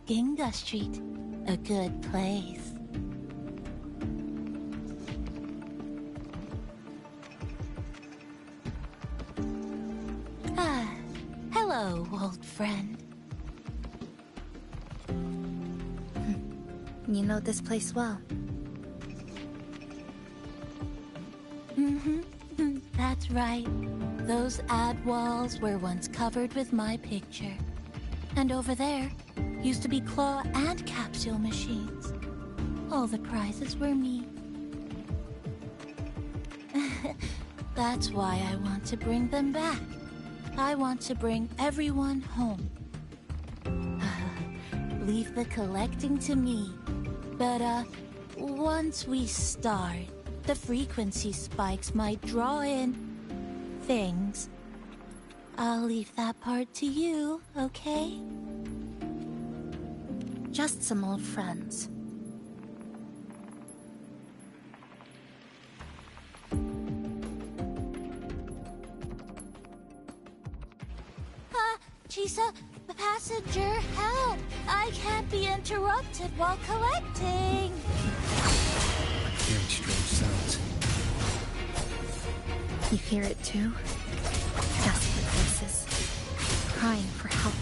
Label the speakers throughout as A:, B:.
A: Ginga Street, a good place. Ah, hello, old friend.
B: You know this place well.
A: That's right. Those ad walls were once covered with my picture. And over there used to be claw and capsule machines. All the prizes were me. That's why I want to bring them back. I want to bring everyone home. Leave the collecting to me. But, once we start, the frequency spikes might draw in things. I'll leave that part to you, okay?
B: Just some old friends.
A: Chisa, passenger, help! I can't be interrupted while collecting.
C: I'm hearing strange sounds.
B: You hear it too? Desperate voices, crying for help.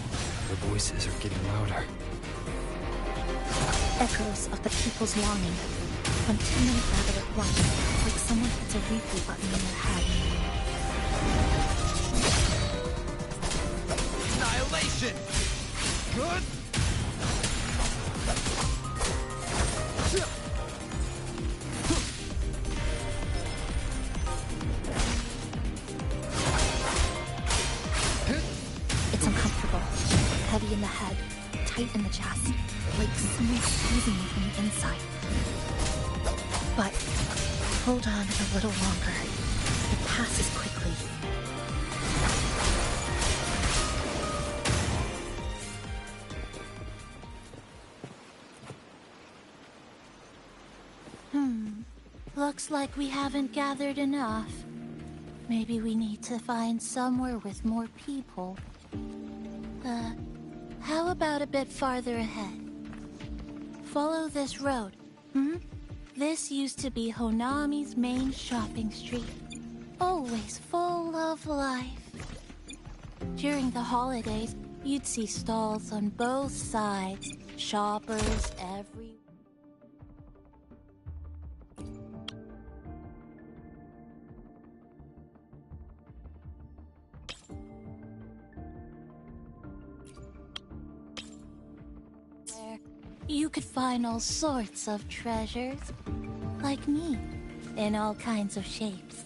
C: The voices are getting louder.
B: Echoes of the people's longing. When too many gather at once, like someone hits a replay button in their head.
D: Annihilation! Good!
B: It's uncomfortable. Heavy in the head, tight in the chest, like someone squeezing you from the inside. But hold on a little longer. It passes quickly.
A: Looks like we haven't gathered enough. Maybe we need to find somewhere with more people. How about a bit farther ahead? Follow this road. This used to be Honami's main shopping street. Always full of life. During the holidays, you'd see stalls on both sides. Shoppers everywhere. You could find all sorts of treasures, like me, in all kinds of shapes.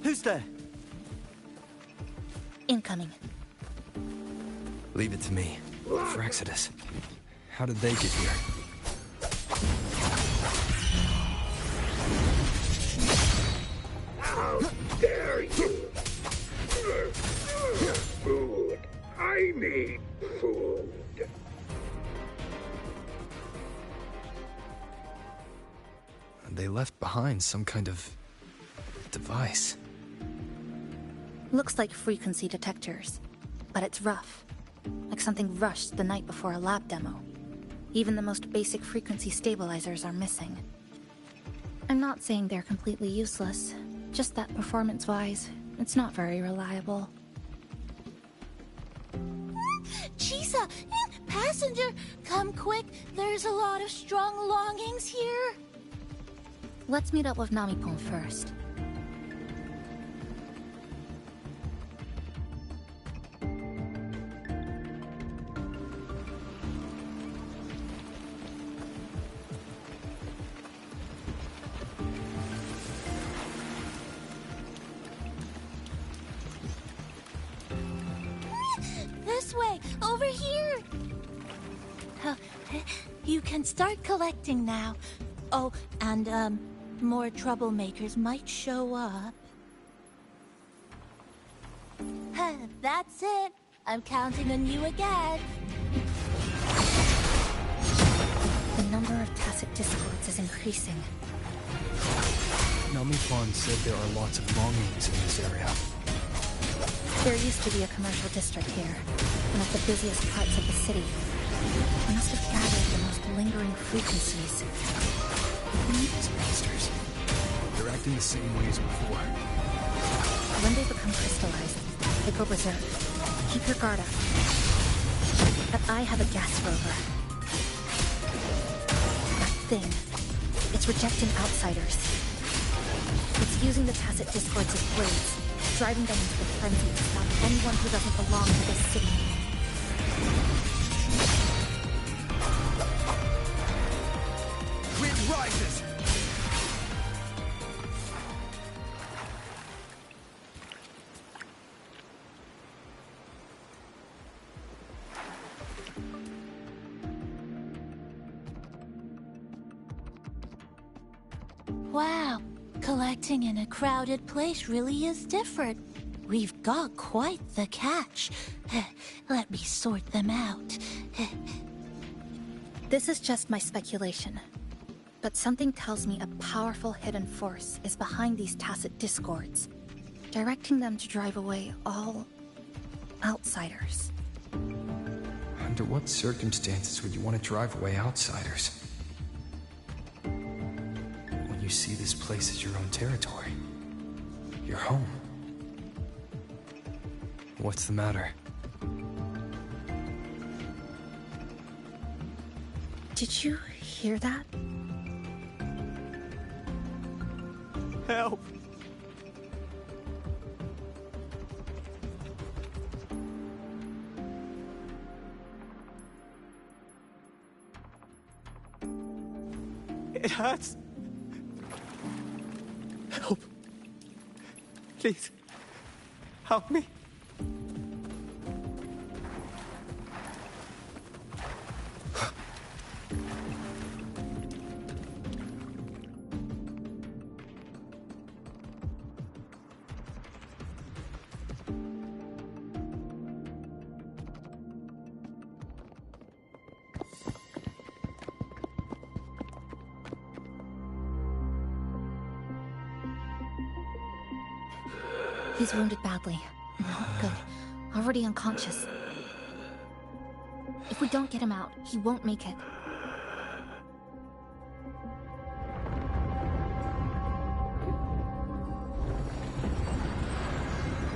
D: Who's there?
B: Incoming.
C: Leave it to me. Fraxidus. How did they get here?
E: How dare you! Food. I need food.
C: They left behind some kind of device.
B: Looks like frequency detectors, but it's rough. Like something rushed the night before a lab demo. Even the most basic frequency stabilizers are missing. I'm not saying they're completely useless, just that performance-wise, it's not very reliable.
A: Chisa, passenger, come quick. There's a lot of strong longings here.
B: Let's meet up with Namipon first.
A: way! Over here! You can start collecting now. Oh, and, more troublemakers might show up. That's it. I'm counting on you again.
B: The number of tacit discords is increasing.
C: Namifan said there are lots of longings in this area.
B: There used to be a commercial district here, one of the busiest parts of the city. It must have gathered the most lingering frequencies.
C: These monsters. They're acting the same way as before.
B: When they become crystallized, they go berserk. Keep your guard up. But I have a gas rover. That thing. It's rejecting outsiders. It's using the tacit discords as blades, driving them into the frenzy to stop anyone who doesn't belong to this city.
D: Wind rises!
A: Wow, collecting in a crowded place really is different. We've got quite the catch. Let me sort them out.
B: This is just my speculation. But something tells me a powerful hidden force is behind these tacit discords, directing them to drive away all outsiders.
C: Under what circumstances would you want to drive away outsiders? When you see this place as your own territory. Your home. What's the matter?
B: Did you hear that?
D: Help! It hurts. Help. Please. Help me.
B: He's wounded badly. Not good. Already unconscious. If we don't get him out, he won't make it.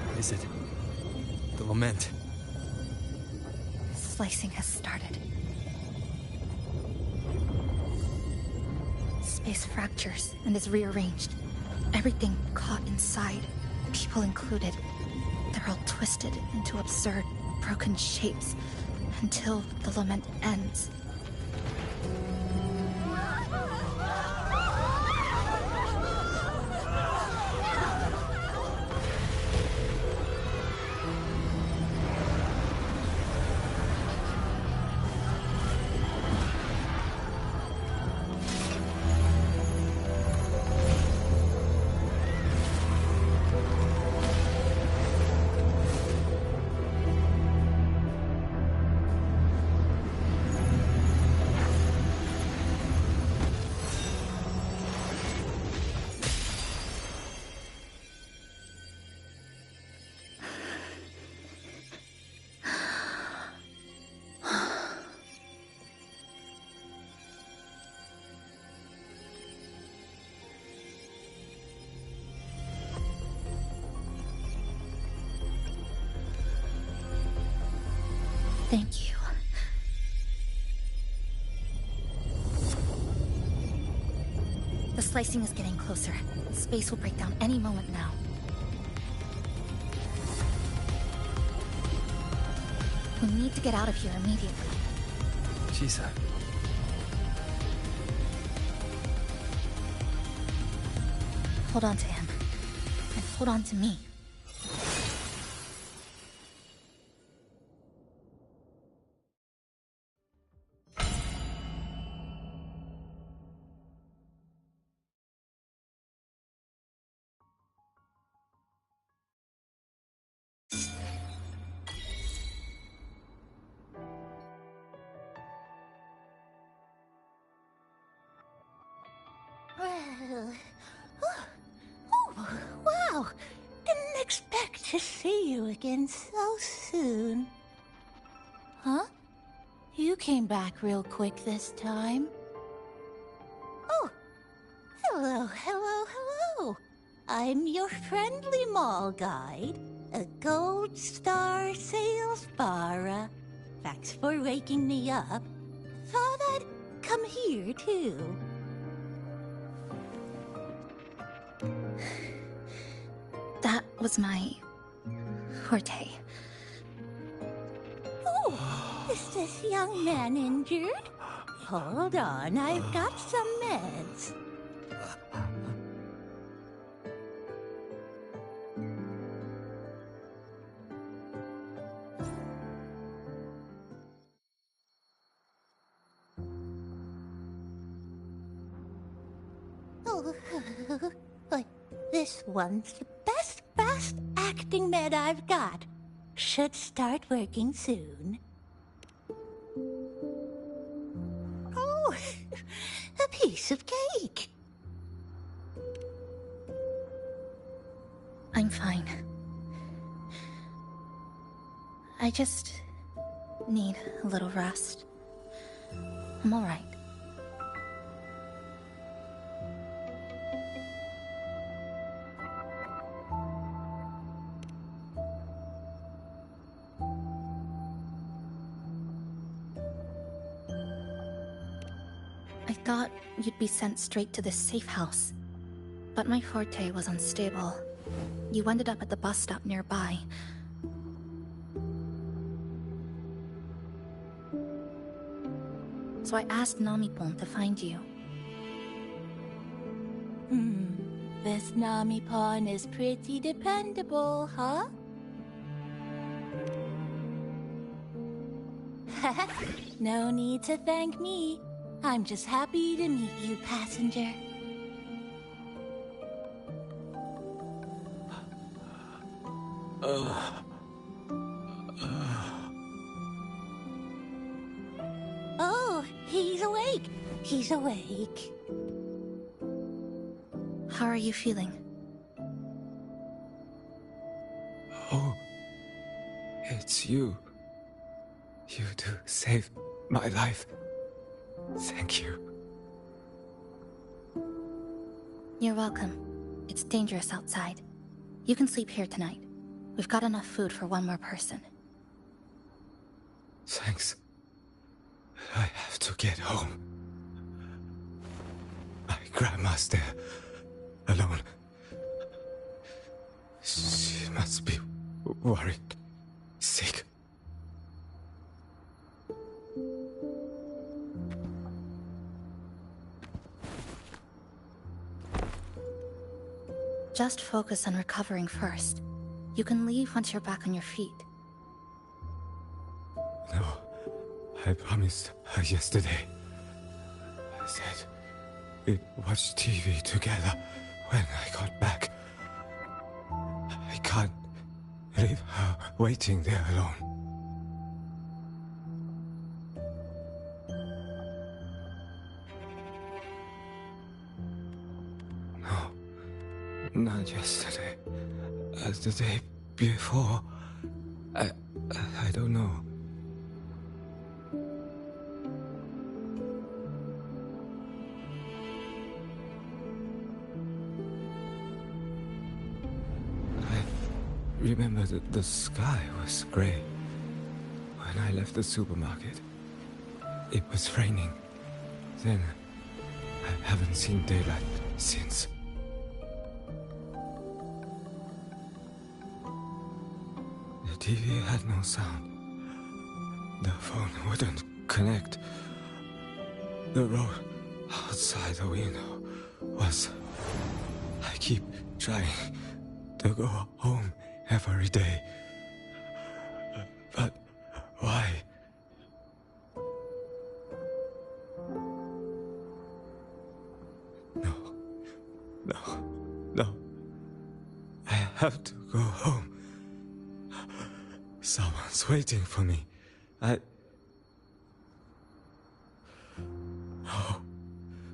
C: What is it? The lament.
B: Slicing has started. Space fractures and is rearranged. Everything caught inside, people included. They're all twisted into absurd, broken shapes until the lament ends. Thank you. The slicing is getting closer. Space will break down any moment now. We need to get out of here immediately.
C: Jeez,
B: Hold on to him. And hold on to me.
A: Well, oh, wow! Didn't expect to see you again so soon. Huh? You came back real quick this time. Oh, hello, hello, hello. I'm your friendly mall guide, a gold star sales barra. Thanks for waking me up. Thought I'd come here too.
B: That was my forte.
A: Oh, is this young man injured? Hold on, I've got some meds. Oh, but this one's the best fast acting med I've got. Should start working soon. Oh, a piece of cake.
B: I'm fine. I just need a little rest. I'm all right. I thought you'd be sent straight to this safe house, but my forte was unstable. You ended up at the bus stop nearby. So I asked Namipon to find you.
A: This Namipon is pretty dependable, huh? No need to thank me. I'm just happy to meet you, passenger. Oh, he's awake. He's awake.
B: How are you feeling?
D: Oh, it's you. You do save my life. Thank you.
B: You're welcome. It's dangerous outside. You can sleep here tonight. We've got enough food for one more person.
D: Thanks. I have to get home. My grandma's there, alone. She must be worried, sick.
B: Just focus on recovering first. You can leave once you're back on your feet.
D: No, I promised her yesterday. I said we'd watch TV together when I got back. I can't leave her waiting there alone. No, not yesterday. The day before. I don't know. I remember that the sky was gray. When I left the supermarket, it was raining. Then, I haven't seen daylight since. The TV had no sound. The phone wouldn't connect. The road outside the window was... I keep trying to go home every day. But why? No. I have to go home. Someone's waiting for me. Oh,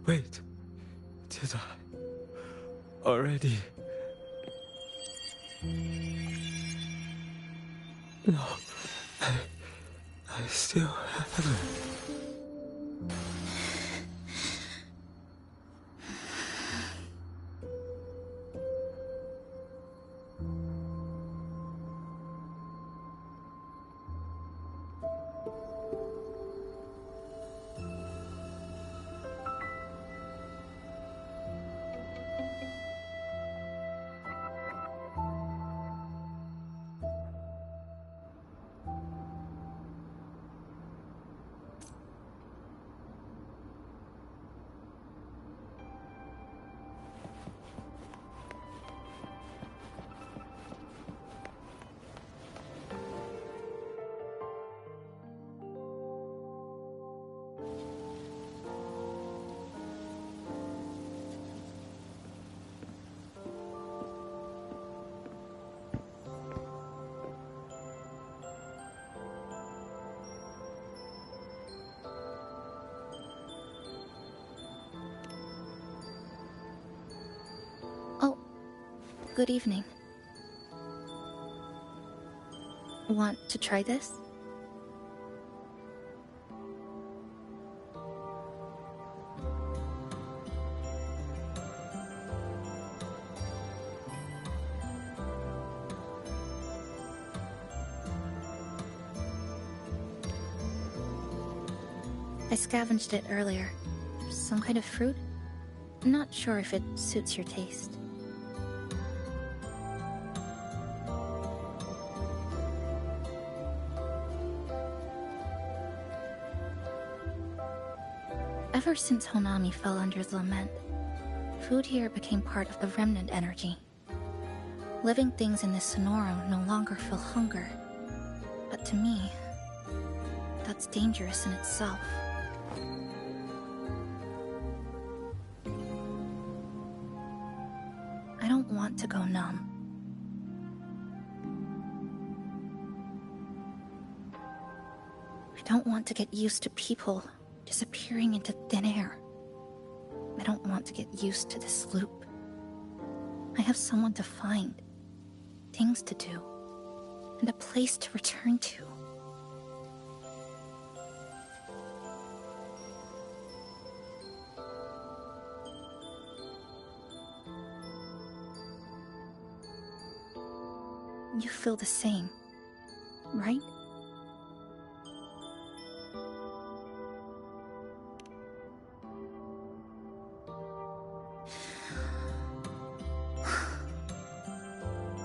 D: wait. did I already? No, I still haven't.
B: Oh, good evening. Want to try this? I scavenged it earlier. Some kind of fruit? Not sure if it suits your taste. Ever since Honami fell under the lament, food here became part of the remnant energy. Living things in this Sonoro no longer feel hunger. But to me, that's dangerous in itself. I don't want to go numb. I don't want to get used to people disappearing into thin air. I don't want to get used to this loop. I have someone to find, things to do, and a place to return to. You feel the same, right?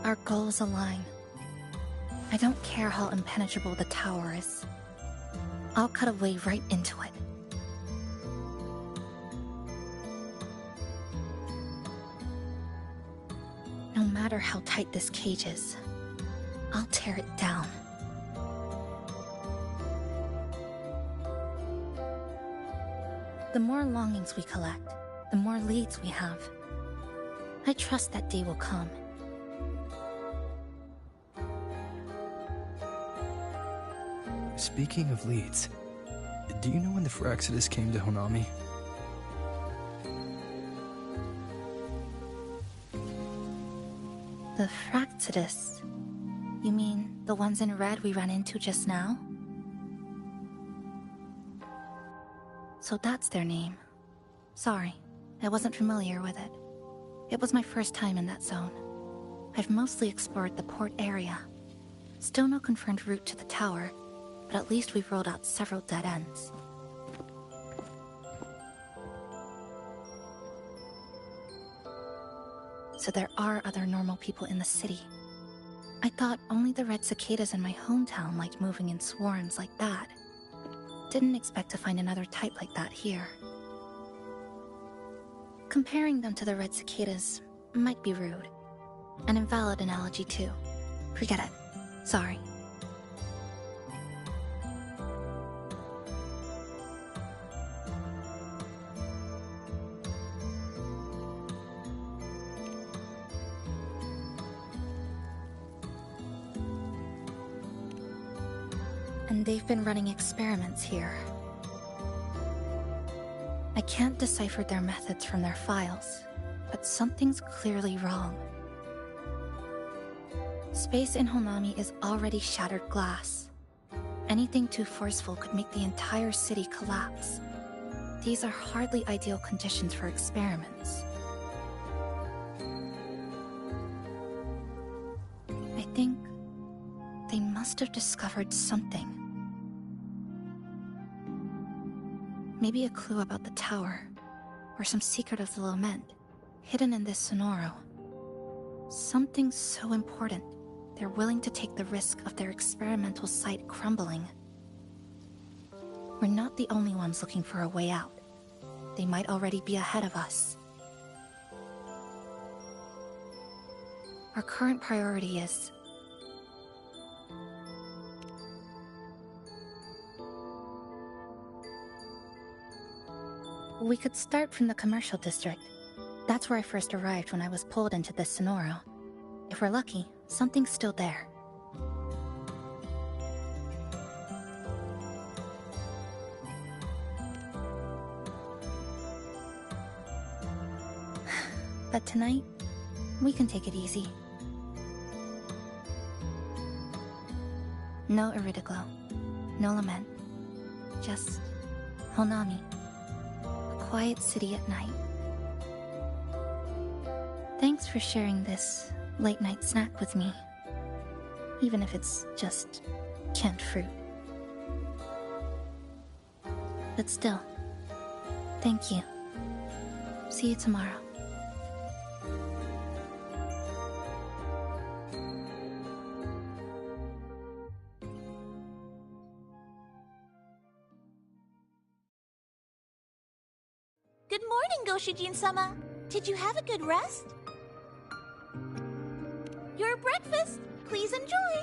B: Our goals align. I don't care how impenetrable the tower is. I'll cut a way right into it. No matter how tight this cage is, I'll tear it down. The more longings we collect, the more leads we have. I trust that day will come.
C: Speaking of leads, do you know when the Fraxidus came to Honami?
B: The Fraxidus? You mean the ones in red we ran into just now? So that's their name. Sorry, I wasn't familiar with it. It was my first time in that zone. I've mostly explored the port area. Still no confirmed route to the tower, but at least we've rolled out several dead ends. So there are other normal people in the city. I thought only the red cicadas in my hometown liked moving in swarms like that. Didn't expect to find another type like that here. Comparing them to the red cicadas might be rude. An invalid analogy too. Forget it. Sorry. And they've been running experiments here. I can't decipher their methods from their files, but something's clearly wrong. Space in Honami is already shattered glass. Anything too forceful could make the entire city collapse. These are hardly ideal conditions for experiments. I think they must have discovered something. Maybe a clue about the tower, or some secret of the lament, hidden in this sonoro. Something so important, they're willing to take the risk of their experimental site crumbling. We're not the only ones looking for a way out. They might already be ahead of us. Our current priority is... We could start from the commercial district. That's where I first arrived when I was pulled into this sonoro. If we're lucky, something's still there. But tonight, we can take it easy. No Iridoglow, no lament, just Honami. A quiet city at night. Thanks for sharing this late-night snack with me. Even if it's just canned fruit. But still, thank you. See you tomorrow.
A: Good morning, Goshujin-sama. Did you have a good rest? Your breakfast, please enjoy.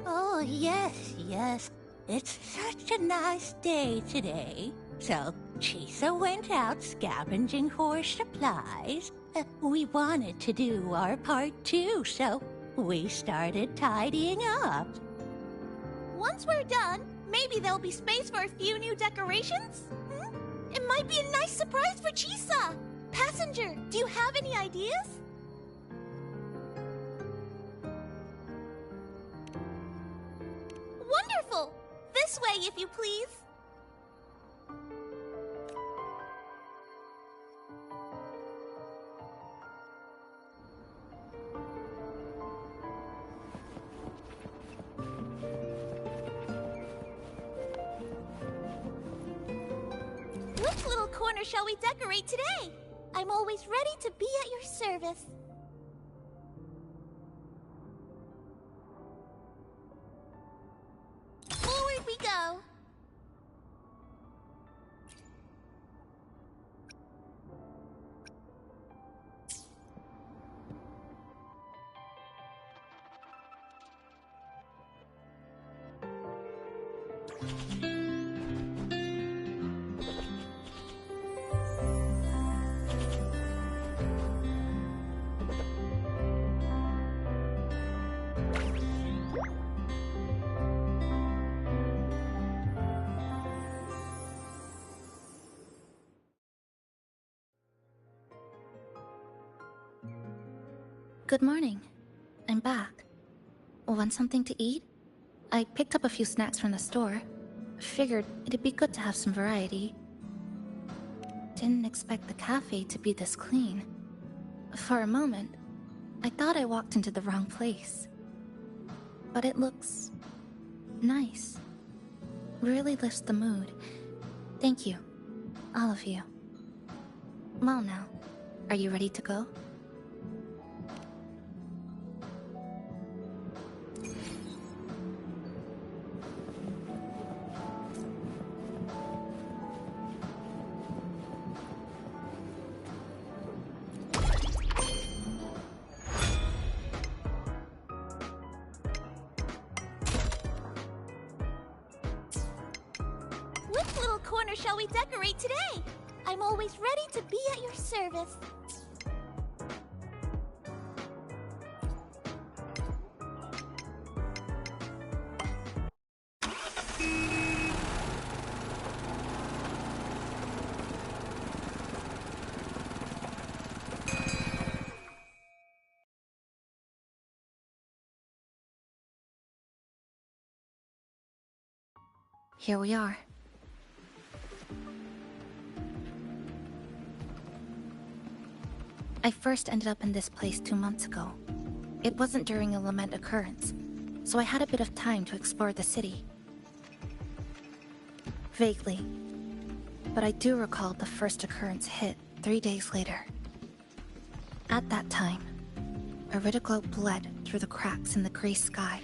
A: Oh, yes. It's such a nice day today. So, Chisa went out scavenging for supplies. We wanted to do our part too, so we started tidying up. Once we're done, maybe there'll be space for a few new decorations? It might be a nice surprise for Chisa! Passenger, do you have any ideas? Wonderful! This way, if you please. Which little corner shall we decorate today? I'm always ready to be at your service. Forward we go.
B: Good morning. I'm back. Want something to eat? I picked up a few snacks from the store. Figured it'd be good to have some variety. Didn't expect the cafe to be this clean. For a moment, I thought I walked into the wrong place. But it looks... nice. Really lifts the mood. Thank you. All of you. Well now, are you ready to go?
A: Which little corner shall we decorate today? I'm always ready to be at your service.
B: Here we are. I first ended up in this place 2 months ago. It wasn't during a lament occurrence, so I had a bit of time to explore the city. Vaguely. But I do recall the first occurrence hit 3 days later. At that time, Iridoglow bled through the cracks in the gray sky,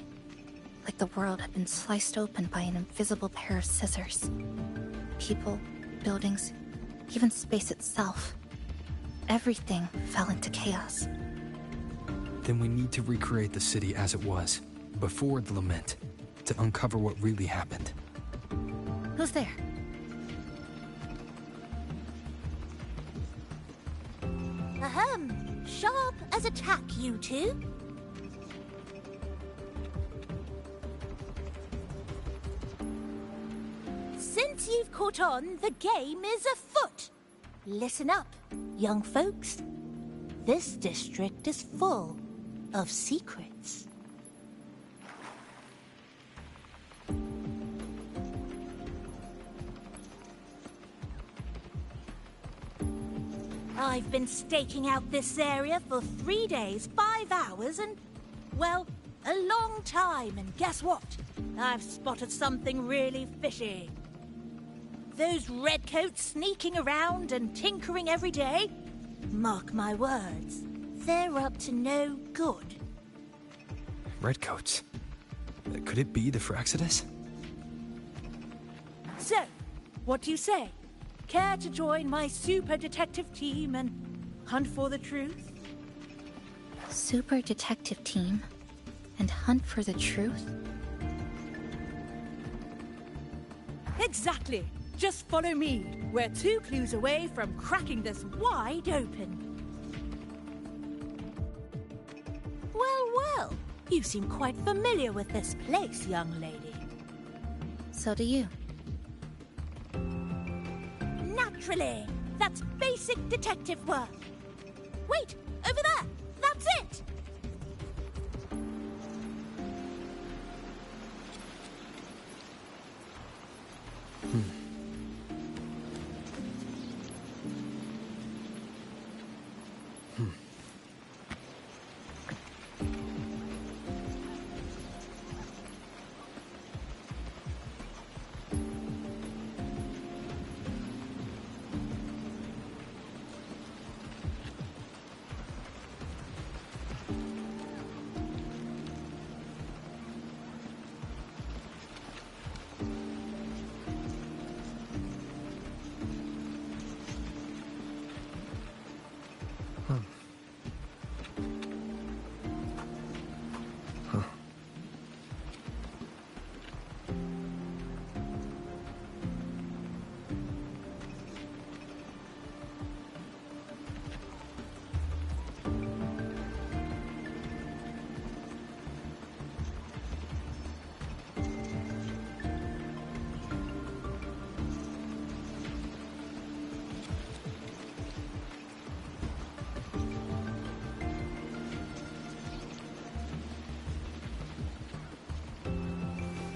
B: like the world had been sliced open by an invisible pair of scissors. People, buildings, even space itself. Everything fell into chaos.
C: Then we need to recreate the city as it was, before the lament, to uncover what really happened.
B: Who's there?
A: Ahem. Sharp as a tack, you two. Since you've caught on, the game is afoot. Listen up, young folks. This district is full of secrets. I've been staking out this area for 3 days, 5 hours, and, well, a long time. And guess what? I've spotted something really fishy. Those redcoats sneaking around and tinkering every day? Mark my words, they're up to no good.
C: Redcoats? Could it be the Fraxidus?
A: So, what do you say? Care to join my super detective team and hunt for the truth?
B: Super detective team? And hunt for the truth?
A: Exactly. Just follow me. We're 2 clues away from cracking this wide open. Well, well. You seem quite familiar with this place, young lady.
B: So do you.
A: Naturally. That's basic detective work. Wait, over there. That's it.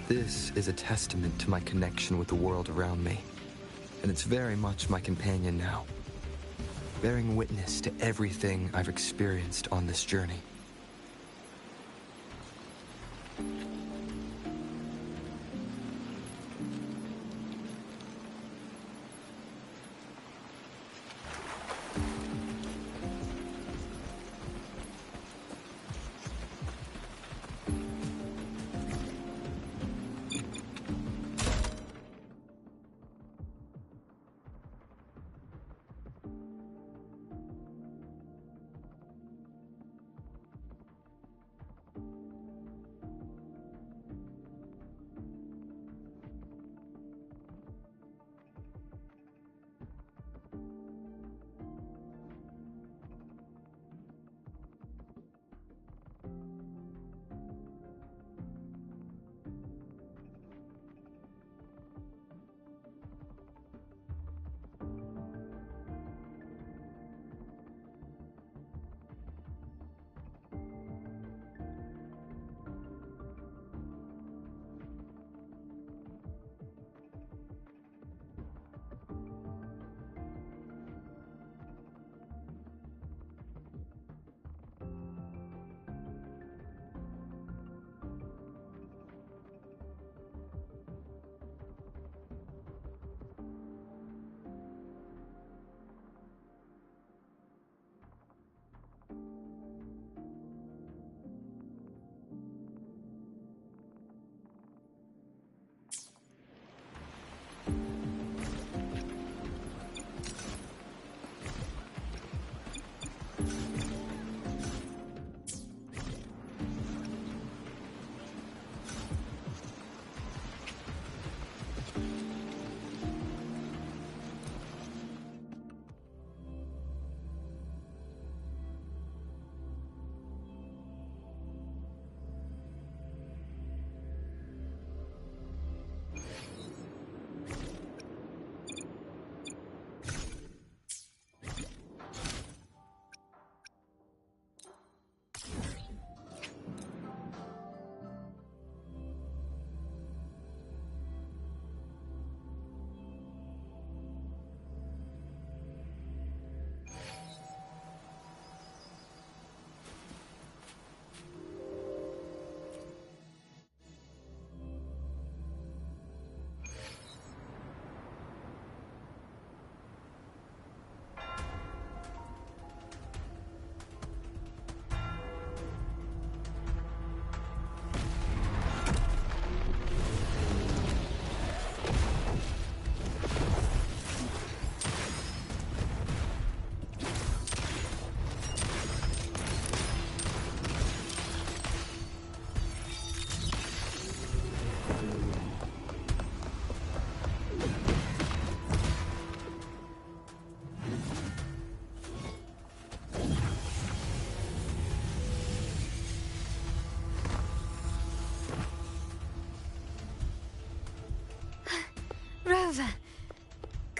C: This is a testament to my connection with the world around me, and it's very much my companion now, bearing witness to everything I've experienced on this journey.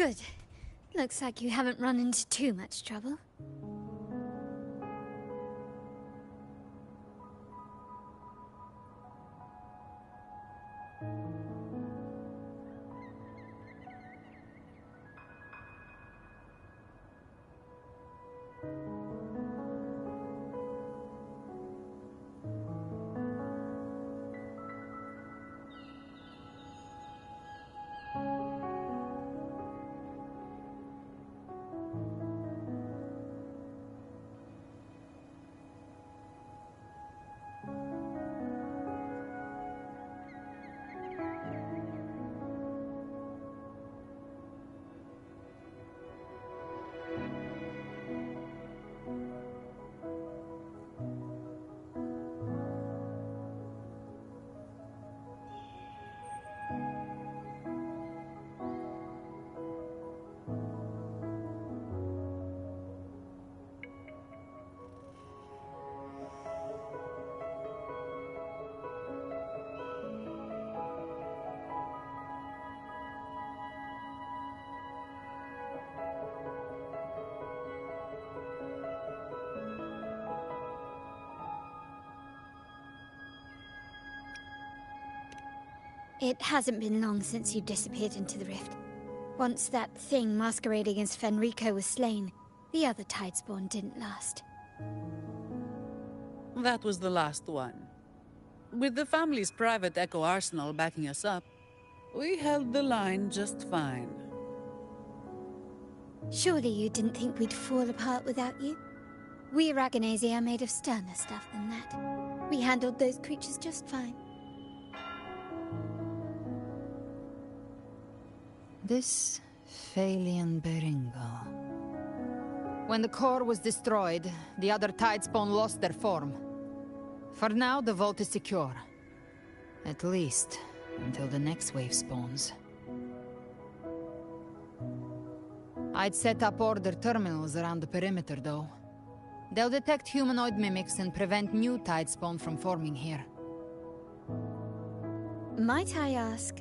F: Good. Looks like you haven't run into too much trouble. It hasn't been long since you disappeared into the rift. Once that thing masquerading as Fenrico was slain, the other Tidespawn didn't last.
G: That was the last one. With the family's private echo arsenal backing us up, we held the line just fine.
F: Surely you didn't think we'd fall apart without you? We Aragonese are made of sterner stuff than that. We handled those creatures just fine.
H: This Phalian Beringo. When the core was destroyed, the other Tidespawn lost their form. For now, the vault is secure. At least, until the next wave spawns. I'd set up order terminals around the perimeter, though. They'll detect humanoid mimics and prevent new Tidespawn from forming here.
F: Might I ask...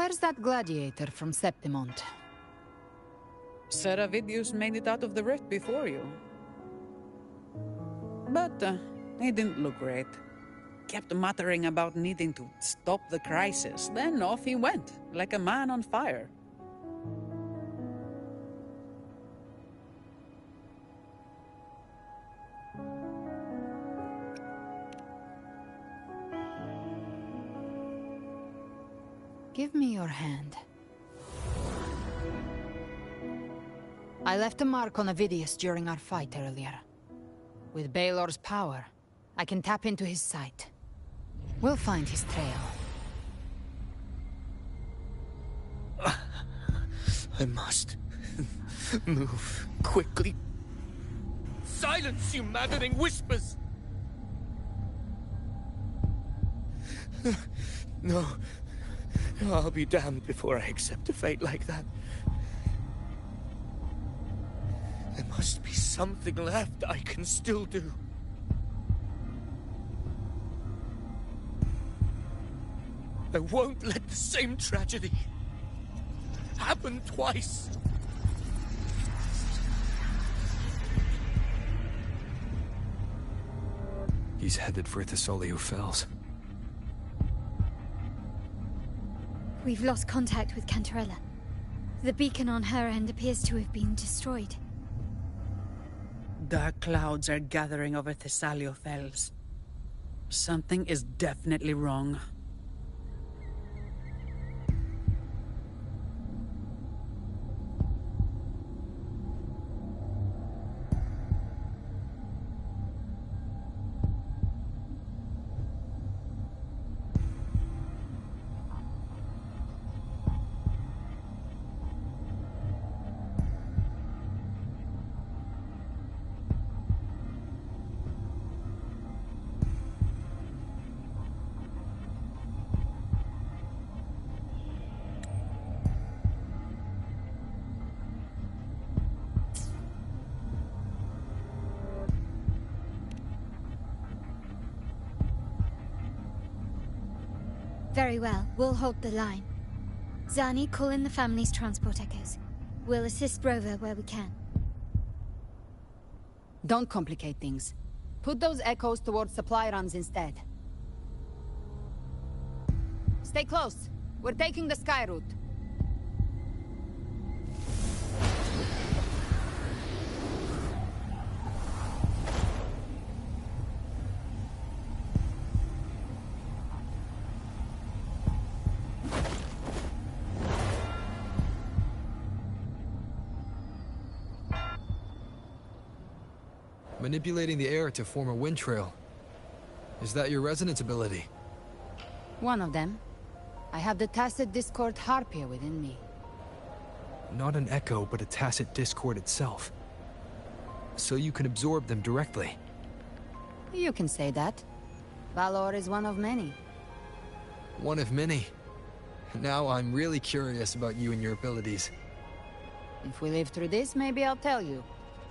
H: Where's that gladiator from Septimont?
G: Seravidius made it out of the rift before you. But he didn't look great. Kept muttering about needing to stop the crisis. Then off he went, like a man on fire.
H: Give me your hand. I left a mark on Avidius during our fight earlier. With Baelor's power, I can tap into his sight. We'll find his trail.
I: I must move quickly. Silence, you maddening whispers! No. I'll be damned before I accept a fate like that. There must be something left I can still do. I won't let the same tragedy happen twice.
C: He's headed for Thessalio Fells.
F: We've lost contact with Cantarella. The beacon on her end appears to have been destroyed.
G: Dark clouds are gathering over Thessalio Fells. Something is definitely wrong.
F: Very well, we'll hold the line. Zani, call in the family's transport echoes. We'll assist Rover where we can.
H: Don't complicate things. Put those echoes towards supply runs instead. Stay close. We're taking the sky route.
C: Manipulating the air to form a wind trail. Is that your resonance ability?
H: One of them. I have the tacit discord harpia within me.
C: Not an echo, but a tacit discord itself. So you can absorb them directly.
H: You can say that. Valor is one of many.
C: One of many. Now I'm really curious about you and your abilities.
H: If we live through this, maybe I'll tell you.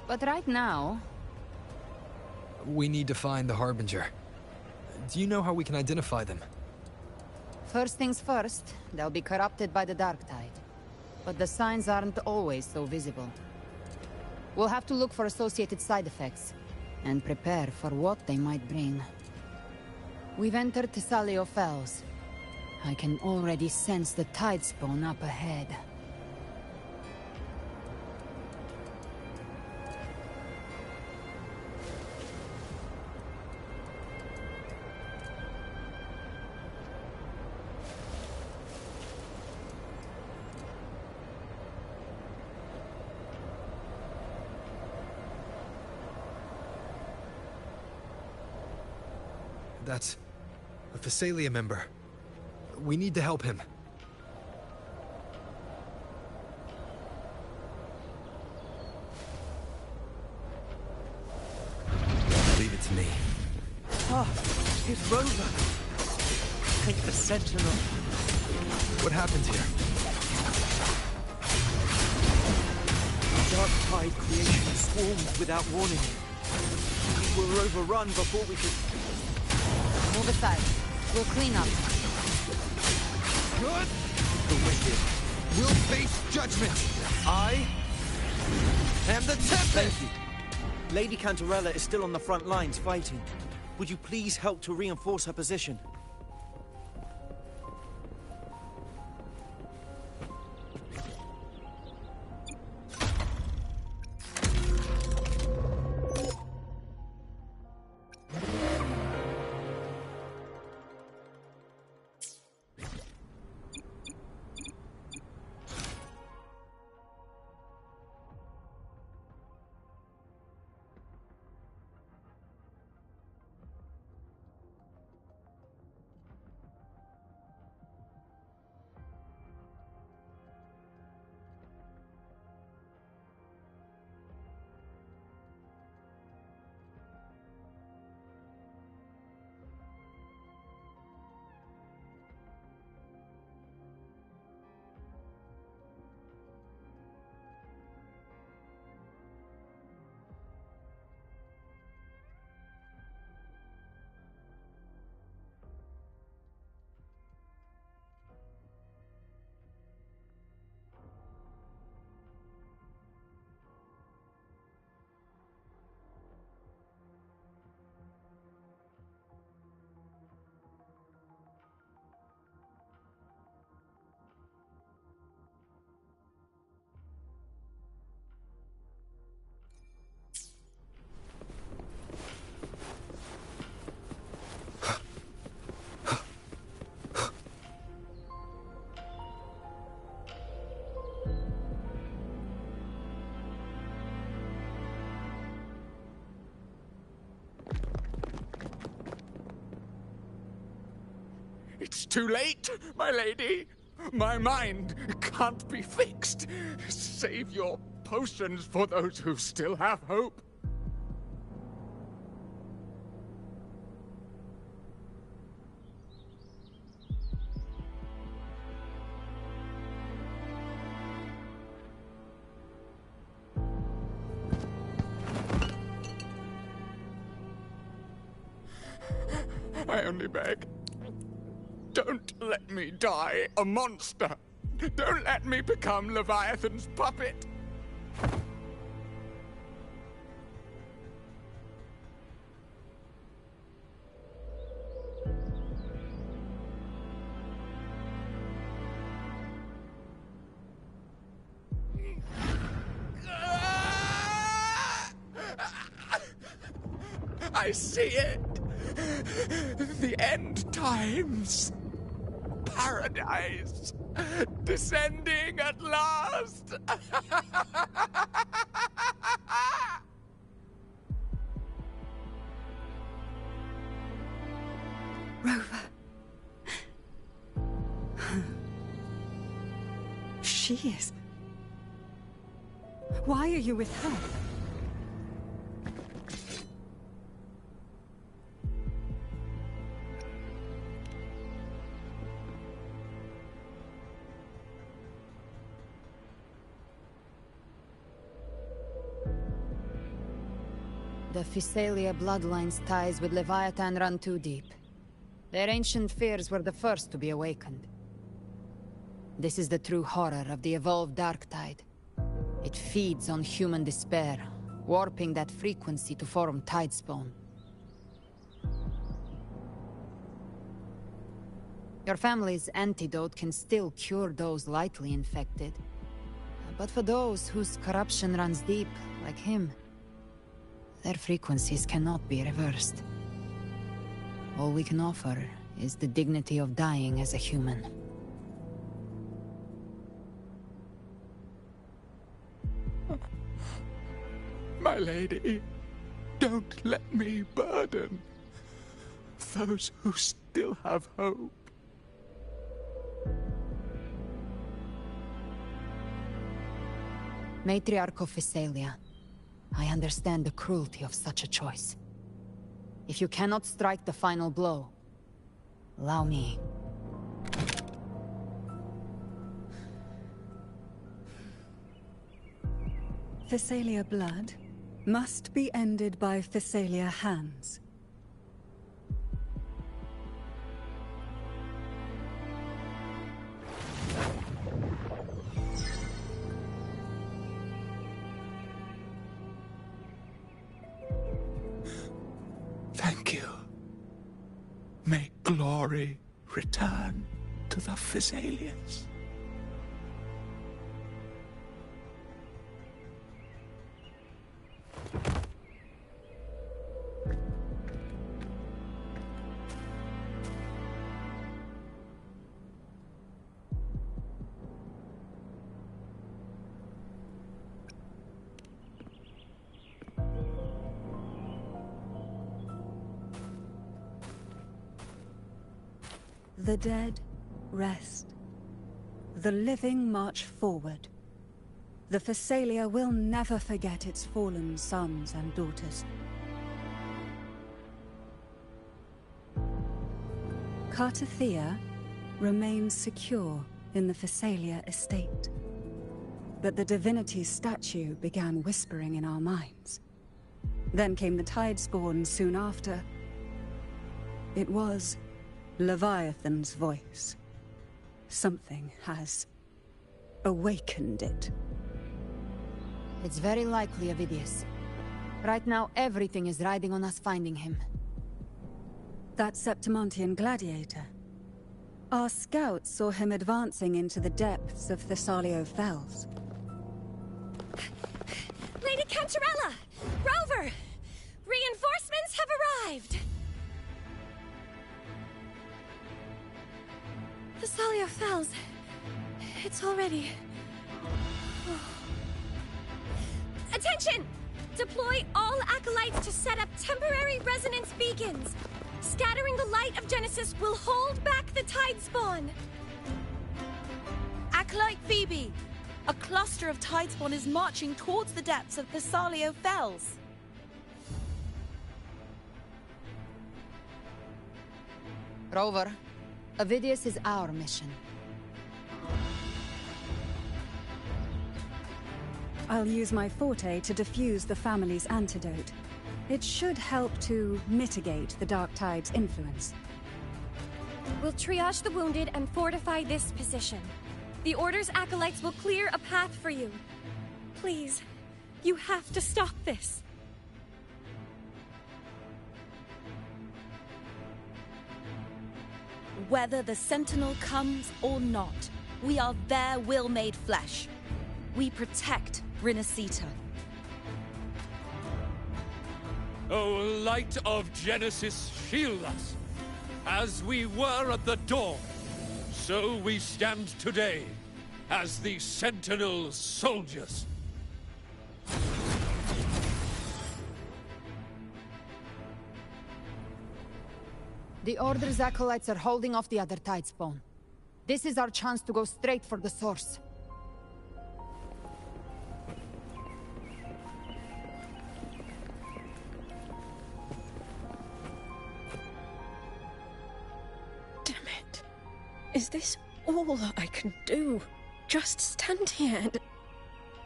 H: But right now...
C: We need to find the Harbinger. Do you know how we can identify them?
H: First things first, they'll be corrupted by the dark tide. But the signs aren't always so visible. We'll have to look for associated side effects, and prepare for what they might bring. We've entered Thessalio Fells. I can already sense the tide spawn up ahead.
C: That's a Thessalia member. We need to help him. Leave it to me.
I: Ah, it's Rover. Thank the Sentinel.
C: What happened here?
I: Dark tide creation swarmed without warning. We were overrun before we could...
H: Move aside. We'll clean up.
I: Good! the wicked will face judgment. I am the Tempest! Thank you. Lady Cantarella is still on the front lines fighting. Would you please help to reinforce her position?
J: It's too late, my lady. My mind can't be fixed. Save your potions for those who still have hope. I only beg. Don't let me die a monster. Don't let me become Leviathan's puppet. I see it. The end times. Paradise. Descending at last.
K: Rover. She is. Why are you with her?
H: The Physalia bloodline's ties with Leviathan run too deep. Their ancient fears were the first to be awakened. This is the true horror of the evolved Darktide. It feeds on human despair, warping that frequency to form Tidespawn. Your family's antidote can still cure those lightly infected. But for those whose corruption runs deep, like him, their frequencies cannot be reversed. All we can offer is the dignity of dying as a human.
J: My lady, don't let me burden those who still have hope.
H: Matriarch of Physalia, I understand the cruelty of such a choice. If you cannot strike the final blow, allow me.
K: Physalia blood must be ended by Physalia hands.
J: return to the Thessalians.
K: The dead rest. The living march forward. The Thessalia will never forget its fallen sons and daughters. Cartathea remains secure in the Thessalia estate. But the divinity's statue began whispering in our minds. Then came the Tidespawn soon after. It was Leviathan's voice. Something has awakened it.
H: It's very likely, Avidius. Right now, everything is riding on us finding him.
K: That Septimontian gladiator. Our scouts saw him advancing into the depths of Thessalio Fells.
L: Lady Cantarella! Rover! Reinforcements have arrived! Thessalio Fells. It's already... Attention! Deploy all acolytes to set up temporary resonance beacons. Scattering the light of Genesis will hold back the Tidespawn.
M: Acolyte Phoebe! A cluster of Tidespawn is marching towards the depths of Thessalio Fells.
H: Rover, Avidius is our mission.
K: I'll use my forte to defuse the family's antidote. It should help to mitigate the Dark Tide's influence.
L: We'll triage the wounded and fortify this position. The Order's acolytes will clear a path for you. Please, you have to stop this.
M: Whether the Sentinel comes or not, we are their will made flesh. We protect Rinascita.
N: O light of Genesis, shield us. As we were at the dawn, so we stand today, as the Sentinel soldiers.
H: The Order's acolytes are holding off the other Tidespawn. This is our chance to go straight for the source.
O: Is this all I can do? Just stand here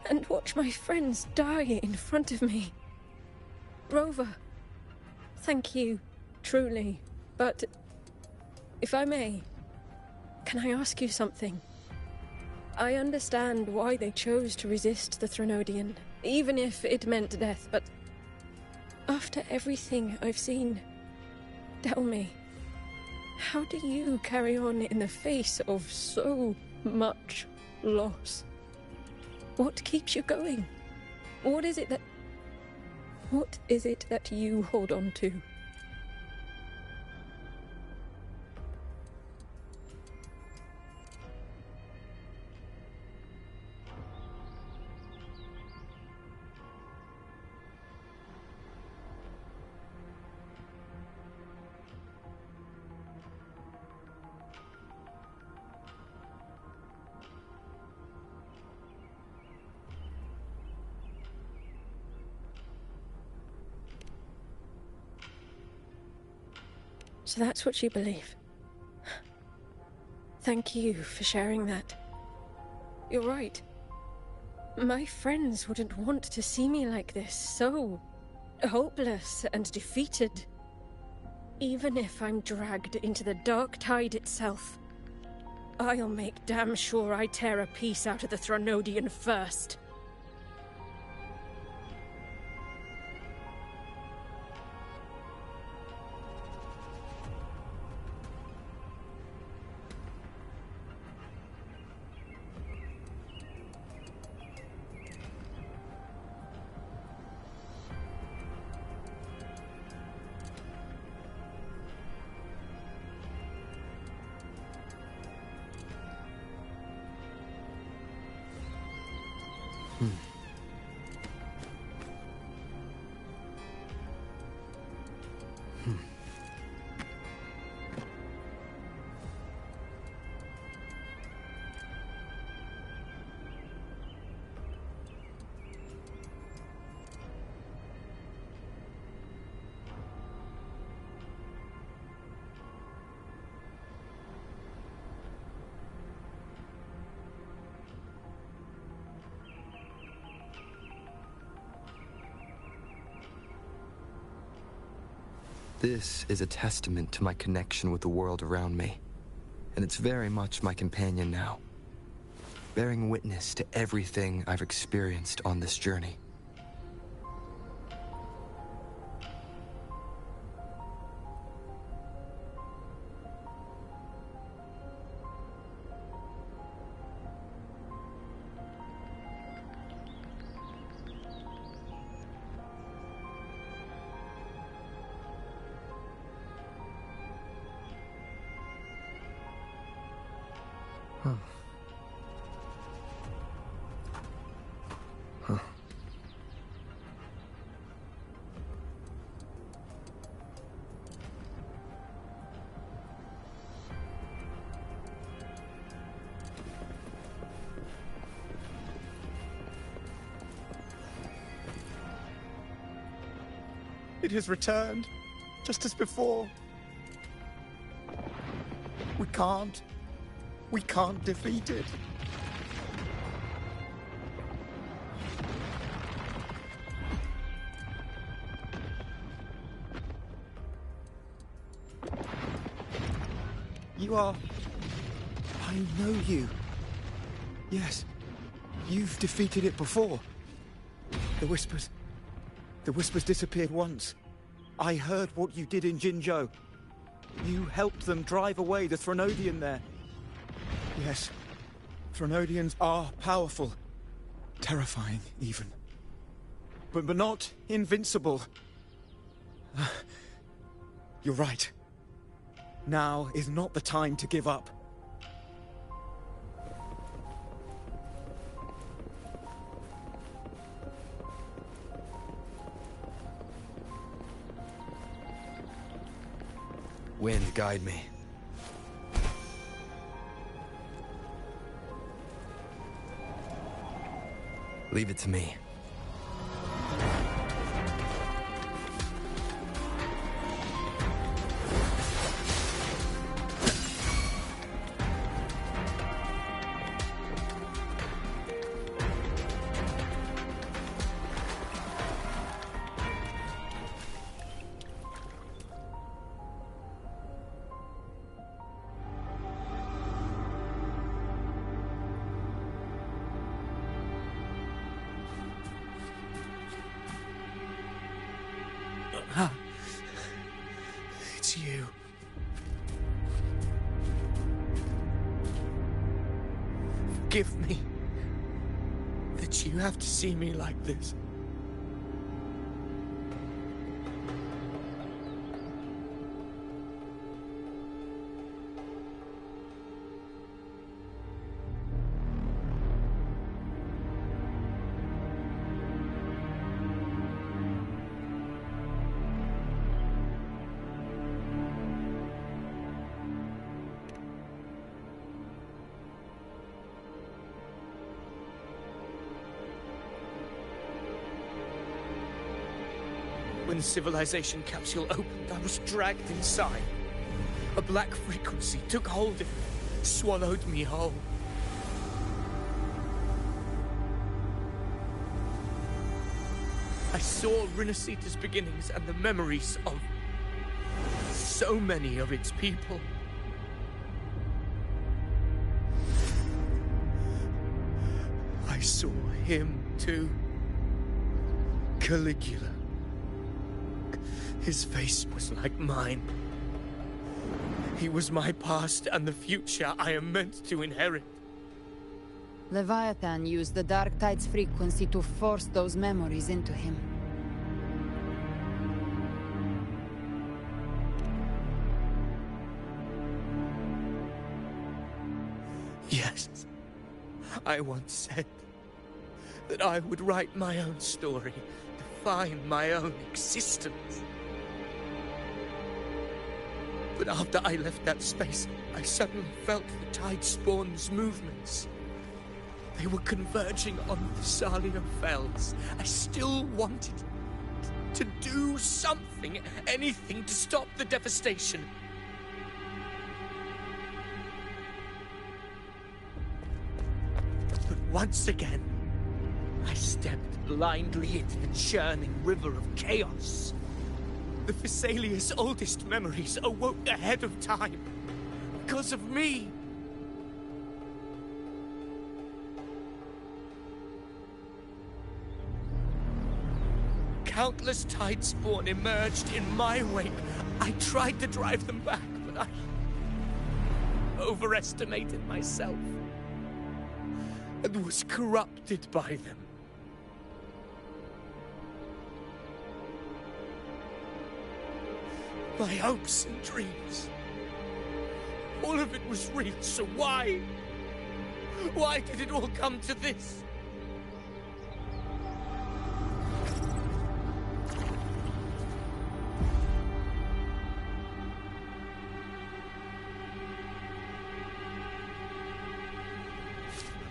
O: and watch my friends die in front of me? Rover, thank you, truly. But, if I may, can I ask you something? I understand why they chose to resist the Threnodian, even if it meant death, but after everything I've seen, tell me, how do you carry on in the face of so much loss? What keeps you going? What is it that you hold on to? So that's what you believe. Thank you for sharing that. You're right. My friends wouldn't want to see me like this, so hopeless and defeated. Even if I'm dragged into the Dark Tide itself, I'll make damn sure I tear a piece out of the Threnodian first.
C: This is a testament to my connection with the world around me, and it's very much my companion now, bearing witness to everything I've experienced on this journey.
J: It has returned, just as before. We can't defeat it.
I: You are... I know you. Yes, you've defeated it before. The Whispers disappeared once. I heard what you did in Jinzhou. You helped them drive away the Threnodian there. Yes, Threnodians are powerful. Terrifying, even. But not invincible. You're right. Now is not the time to give up.
C: Wind, guide me. Leave it to me.
J: It's you. Forgive me that you have to see me like this. When the civilization capsule opened, I was dragged inside. A black frequency took hold of me, swallowed me whole. I saw Rinasita's beginnings and the memories of so many of its people. I saw him too. Caligula. His face was like mine. He was my past and the future I am meant to inherit.
H: Leviathan used the Dark Tide's frequency to force those memories into him.
J: Yes. I once said that I would write my own story, define my own existence. But after I left that space, I suddenly felt the Tidespawn's movements. They were converging on the Thessalia Fells. I still wanted to do something, anything to stop the devastation. But once again, I stepped blindly into the churning river of chaos. The Thessalia's oldest memories awoke ahead of time. Because of me. Countless Tidespawn emerged in my wake. I tried to drive them back, but I overestimated myself and was corrupted by them. My hopes and dreams, all of it was real, so why? Why did it all come to this?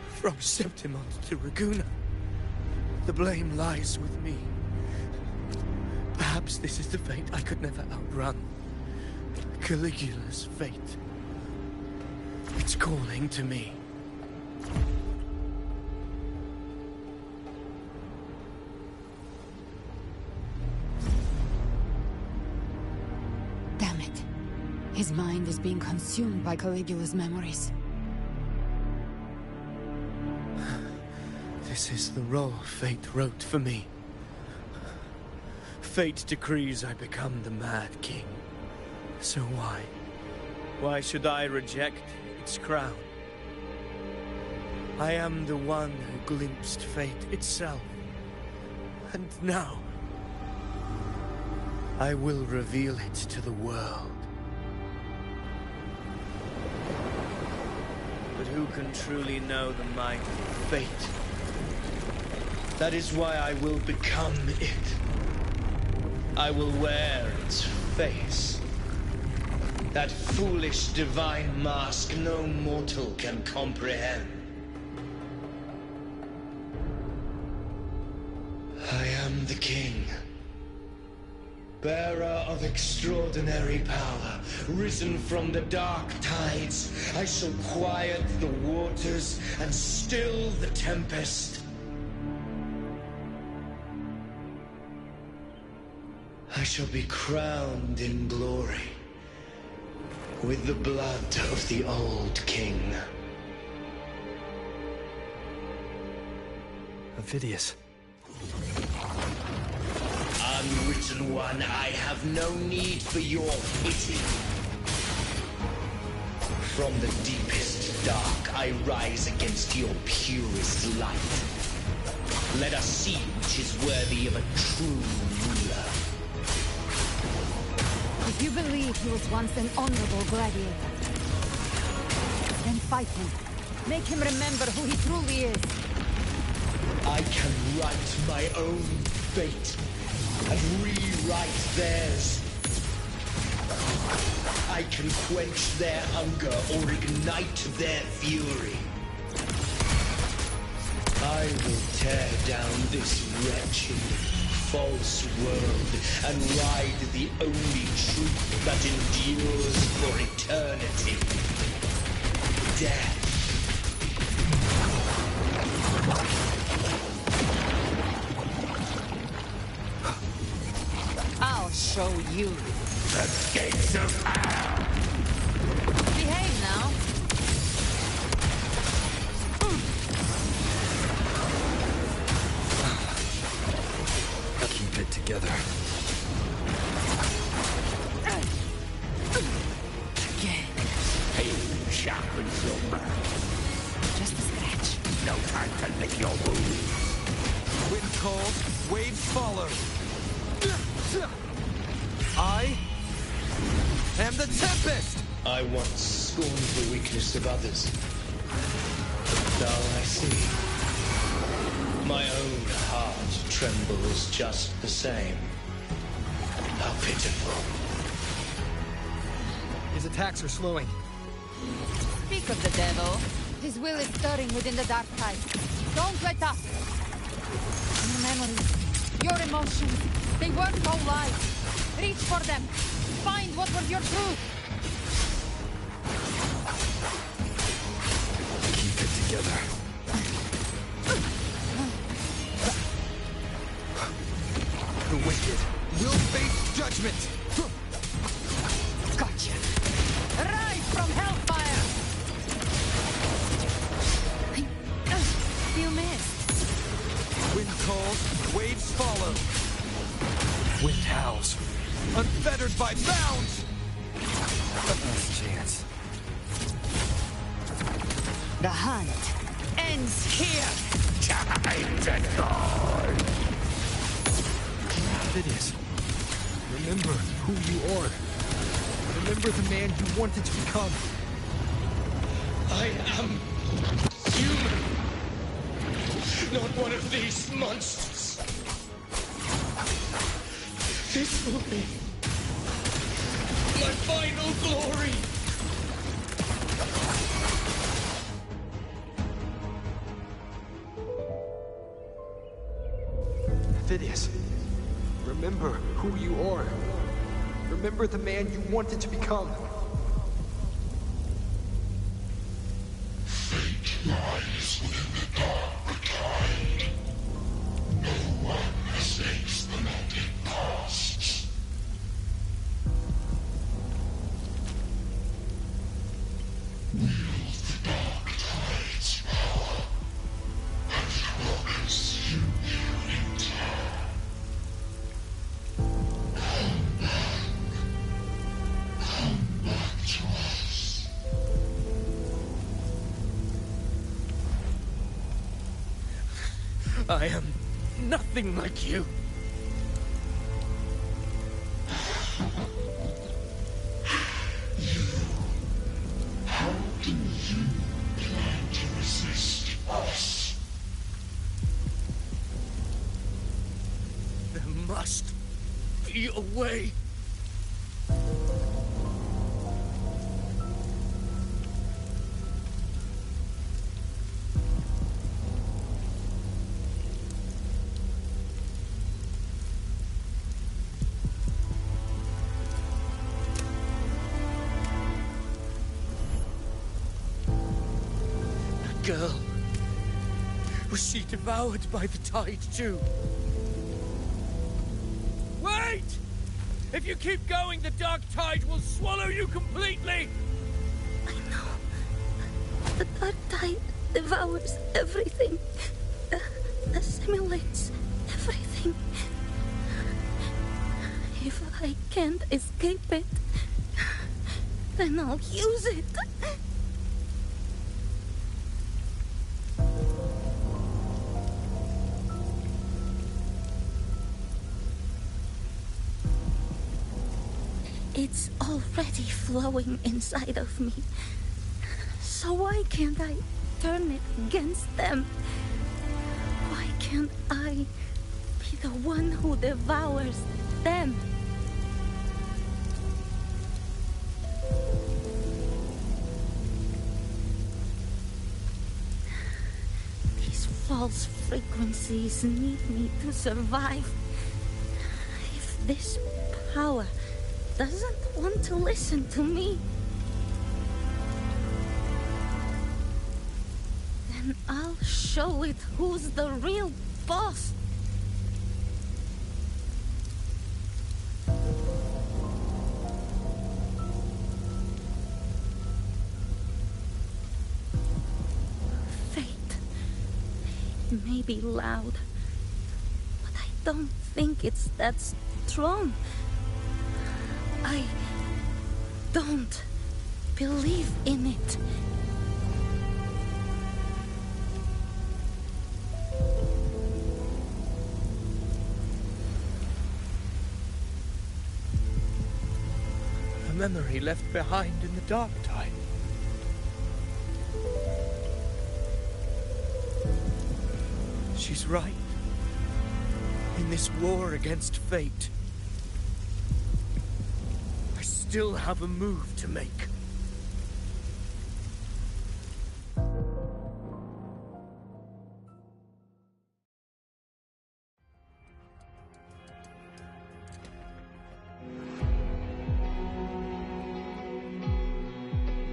J: From Septimont to Raguna, the blame lies with me. Perhaps this is the fate I could never outrun. Caligula's fate. It's calling to me.
H: Damn it. His mind is being consumed by Caligula's memories.
J: This is the role fate wrote for me. Fate decrees I become the Mad King. So why? Why should I reject its crown? I am the one who glimpsed fate itself. And now, I will reveal it to the world. But who can truly know the might of fate? That is why I will become it. I will wear its face. That foolish divine mask no mortal can comprehend. I am the king. Bearer of extraordinary power, risen from the dark tides. I shall quiet the waters and still the tempest. I shall be crowned in glory with the blood of the old king.
C: Avidius.
J: Unwritten one, I have no need for your pity. From the deepest dark, I rise against your purest light. Let us see which is worthy of a true ruler.
H: If you believe he was once an honorable gladiator, then fight him. Make him remember who he truly is.
J: I can write my own fate and rewrite theirs. I can quench their hunger or ignite their fury. I will tear down this wretched, false world and ride the only truth that endures for eternity. Death.
H: I'll show you.
E: The gates of hell!
H: Behave now.
C: Keep it together.
H: Again.
E: Pain sharpens your mind.
H: Just a scratch.
E: No time to lick your wounds.
C: Wind calls, waves follow. I am the Tempest!
J: I once scorned the weakness of others. But now I see. My own heart trembles just the same. How pitiful.
C: His attacks are slowing.
H: Speak of the devil. His will is stirring within the dark tide. Don't let up. Your memories, your emotions, they weren't all lies. Reach for them. Find what was your truth.
C: Keep it together. The wicked
I: will face judgment!
H: Gotcha! Rise from hellfire! You missed.
I: Wind calls, waves follow. Wind howls, unfettered by bounds!
C: Last chance.
H: The hunt ends here!
E: Time to die!
I: Phidias, remember who you are. Remember the man you wanted to become.
J: I am human, not one of these monsters. This will be my final glory.
I: Phidias, remember who you are. Remember the man you wanted to become.
E: Fate lies within the dark tide. No one escapes the melted past. Wield the dark tide's power, and it will consume you in turn. Come back to us.
J: I am nothing like you.
E: How do you plan to resist us?
J: There must be a way. Girl. Was she devoured by the tide too? Wait! If you keep going, the dark tide will swallow you completely!
P: I know. The dark tide devours everything. Assimilates everything. If I can't escape it, then I'll use it. It's already flowing inside of me. So why can't I turn it against them? Why can't I be the one who devours them? These false frequencies need me to survive. If this power doesn't want to listen to me, then I'll show it who's the real boss. Fate. It may be loud, but I don't think it's that strong. I don't believe in it.
J: A memory left behind in the dark tide. She's right. In this war against fate, I still have a move to make.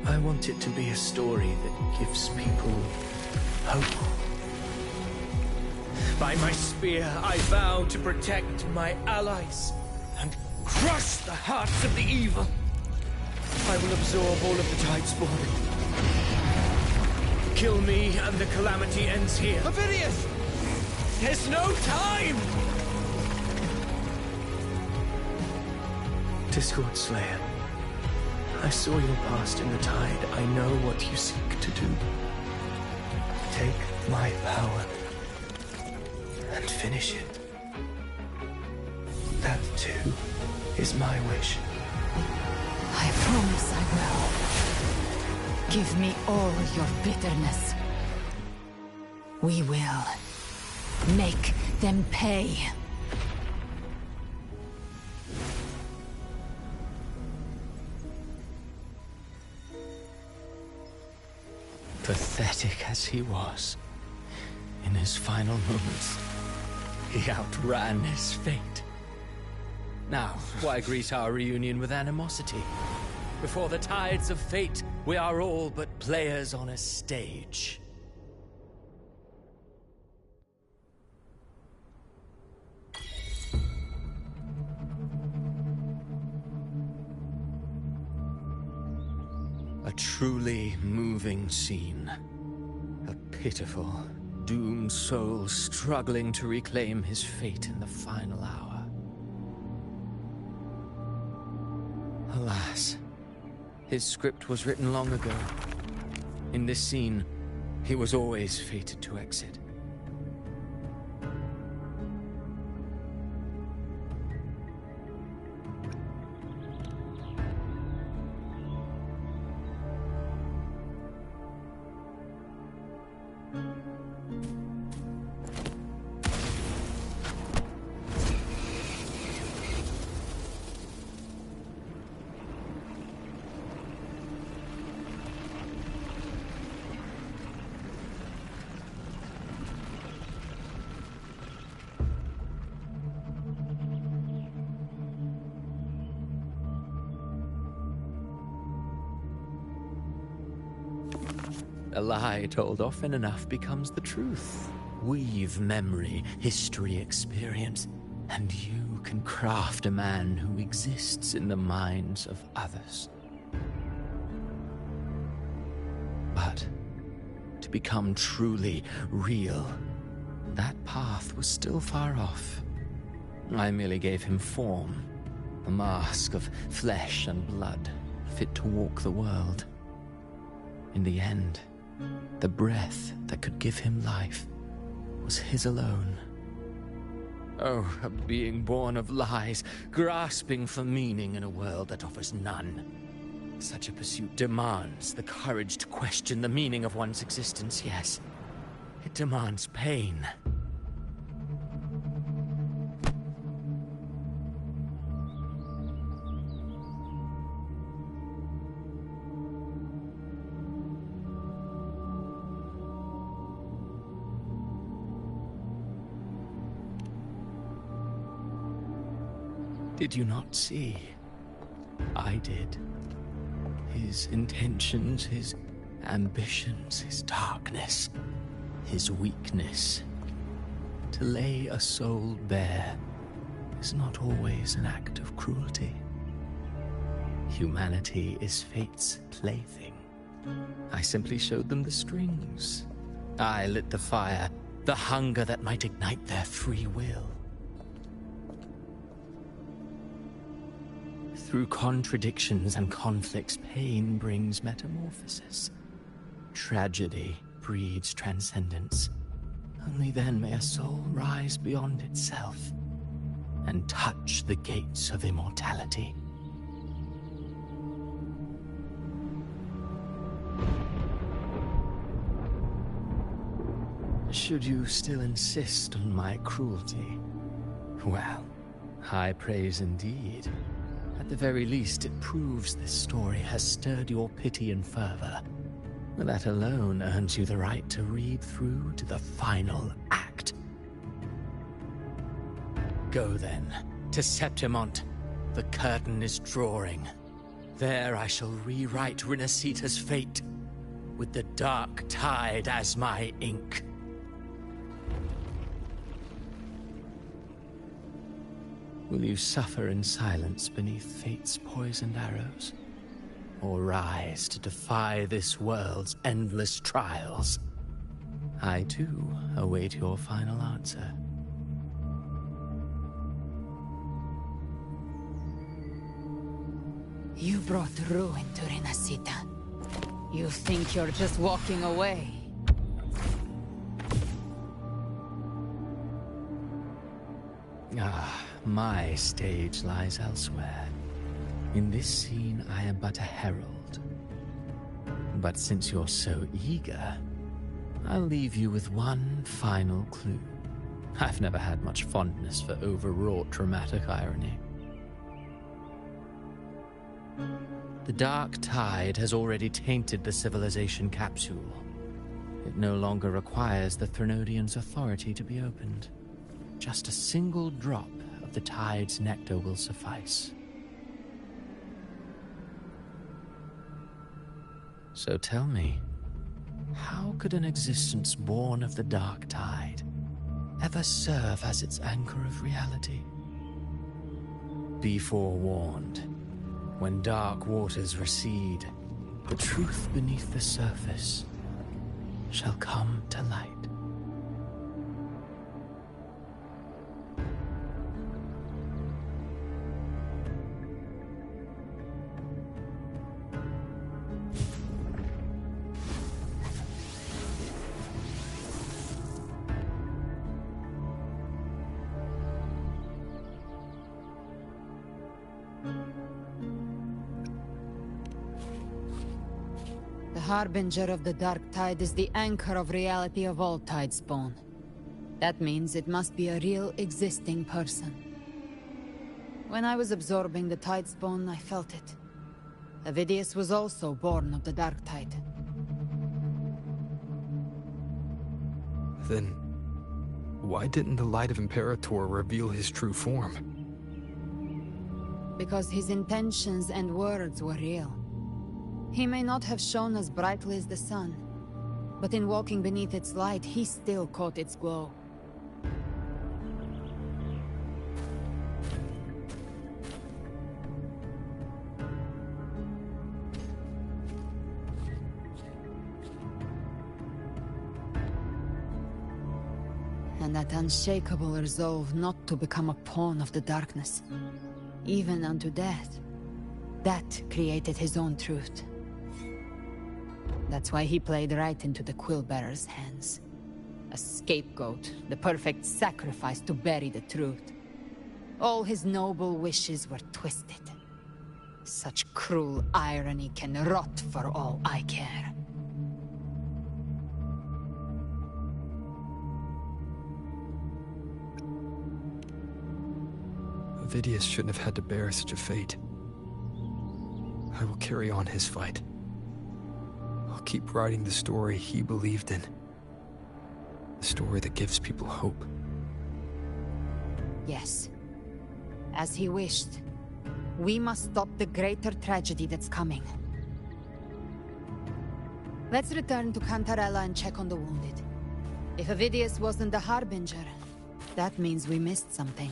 J: I want it to be a story that gives people hope. By my spear, I vow to protect my allies crush the hearts of the evil. I will absorb all of the Tidespawn. Kill me and the calamity ends here.
I: Avidius!
J: There's no time! Discord Slayer, I saw your past in the Tide. I know what you seek to do. Take my power and finish it. That, too, is my wish.
H: I promise I will. Give me all your bitterness. We will make them pay.
J: Pathetic as he was, in his final moments, he outran his fate. Now, why greet our reunion with animosity? Before the tides of fate, we are all but players on a stage. A truly moving scene. A pitiful, doomed soul struggling to reclaim his fate in the final hour. Alas, his script was written long ago. In this scene, he was always fated to exit. A lie told often enough becomes the truth. Weave memory, history, experience, and you can craft a man who exists in the minds of others. But to become truly real, that path was still far off. I merely gave him form, a mask of flesh and blood, fit to walk the world. In the end, the breath that could give him life was his alone. Oh, a being born of lies, grasping for meaning in a world that offers none. Such a pursuit demands the courage to question the meaning of one's existence, yes. It demands pain. Did you not see? I did. His intentions, his ambitions, his darkness, his weakness. To lay a soul bare is not always an act of cruelty. Humanity is fate's plaything. I simply showed them the strings. I lit the fire, the hunger that might ignite their free will. Through contradictions and conflicts, pain brings metamorphosis. Tragedy breeds transcendence. Only then may a soul rise beyond itself and touch the gates of immortality. Should you still insist on my cruelty, well, high praise indeed. At the very least, it proves this story has stirred your pity and fervor. That alone earns you the right to read through to the final act. Go then, to Septimont. The curtain is drawing. There I shall rewrite Rinasita's fate, with the dark tide as my ink. Will you suffer in silence beneath fate's poisoned arrows? Or rise to defy this world's endless trials? I, too, await your final answer.
H: You brought ruin to Renacita. You think you're just walking away?
J: Ah, my stage lies elsewhere. In this scene, I am but a herald. But since you're so eager, I'll leave you with one final clue. I've never had much fondness for overwrought dramatic irony. The dark tide has already tainted the civilization capsule. It no longer requires the Threnodians' authority to be opened. Just a single drop of the tide's nectar will suffice. So tell me, how could an existence born of the dark tide ever serve as its anchor of reality? Be forewarned. When dark waters recede, the truth beneath the surface shall come to light.
H: The harbinger of the dark tide is the anchor of reality of all Tidespawn. That means it must be a real existing person. When I was absorbing the Tidespawn, I felt it. Avidius was also born of the dark tide.
C: Then, why didn't the light of Imperator reveal his true form?
H: Because his intentions and words were real. He may not have shone as brightly as the sun, but in walking beneath its light, he still caught its glow. And that unshakable resolve not to become a pawn of the darkness, even unto death, that created his own truth. That's why he played right into the Quillbearer's hands. A scapegoat, the perfect sacrifice to bury the truth. All his noble wishes were twisted. Such cruel irony can rot for all I care.
C: Avidius shouldn't have had to bear such a fate. I will carry on his fight. I'll keep writing the story he believed in. The story that gives people hope.
H: Yes. As he wished. We must stop the greater tragedy that's coming. Let's return to Cantarella and check on the wounded. If Avidius wasn't the Harbinger, that means we missed something.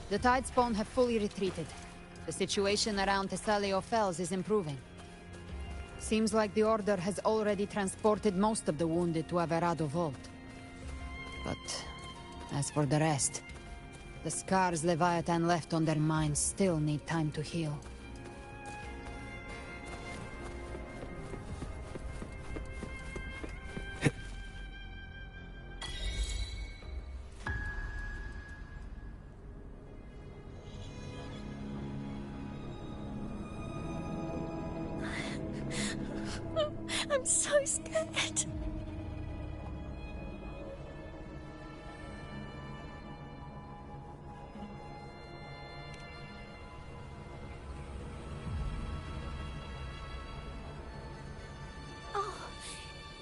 H: The Tidespawn have fully retreated. The situation around Thessalio Fells is improving. Seems like the Order has already transported most of the wounded to Averado Vault. But as for the rest, the scars Leviathan left on their minds still need time to heal.
L: I'm so scared.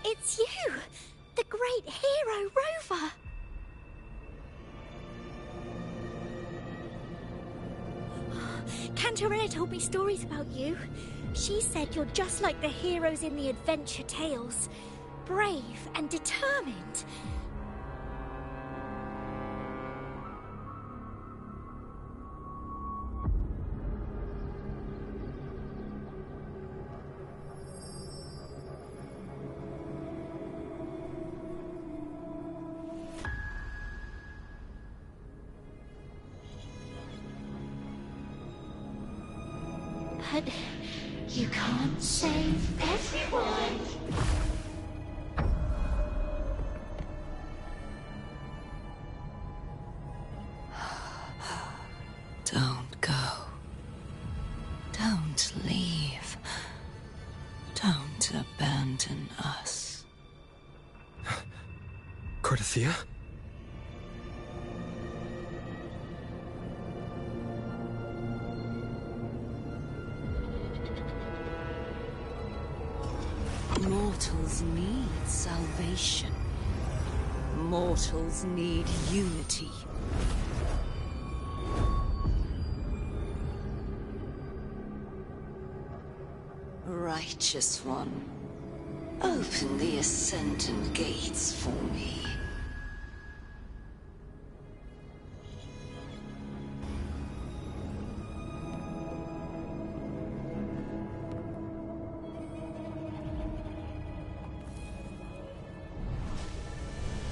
P: It's you! The great hero, Rover! Cantarella told me stories about you. She said you're just like the heroes in the adventure tales. Brave and determined. But you can't save everyone.
Q: Don't go. Don't leave. Don't abandon us.
C: Cardathia?
Q: Mortals need salvation. Mortals need unity. Righteous One, open the Ascendant gates for me.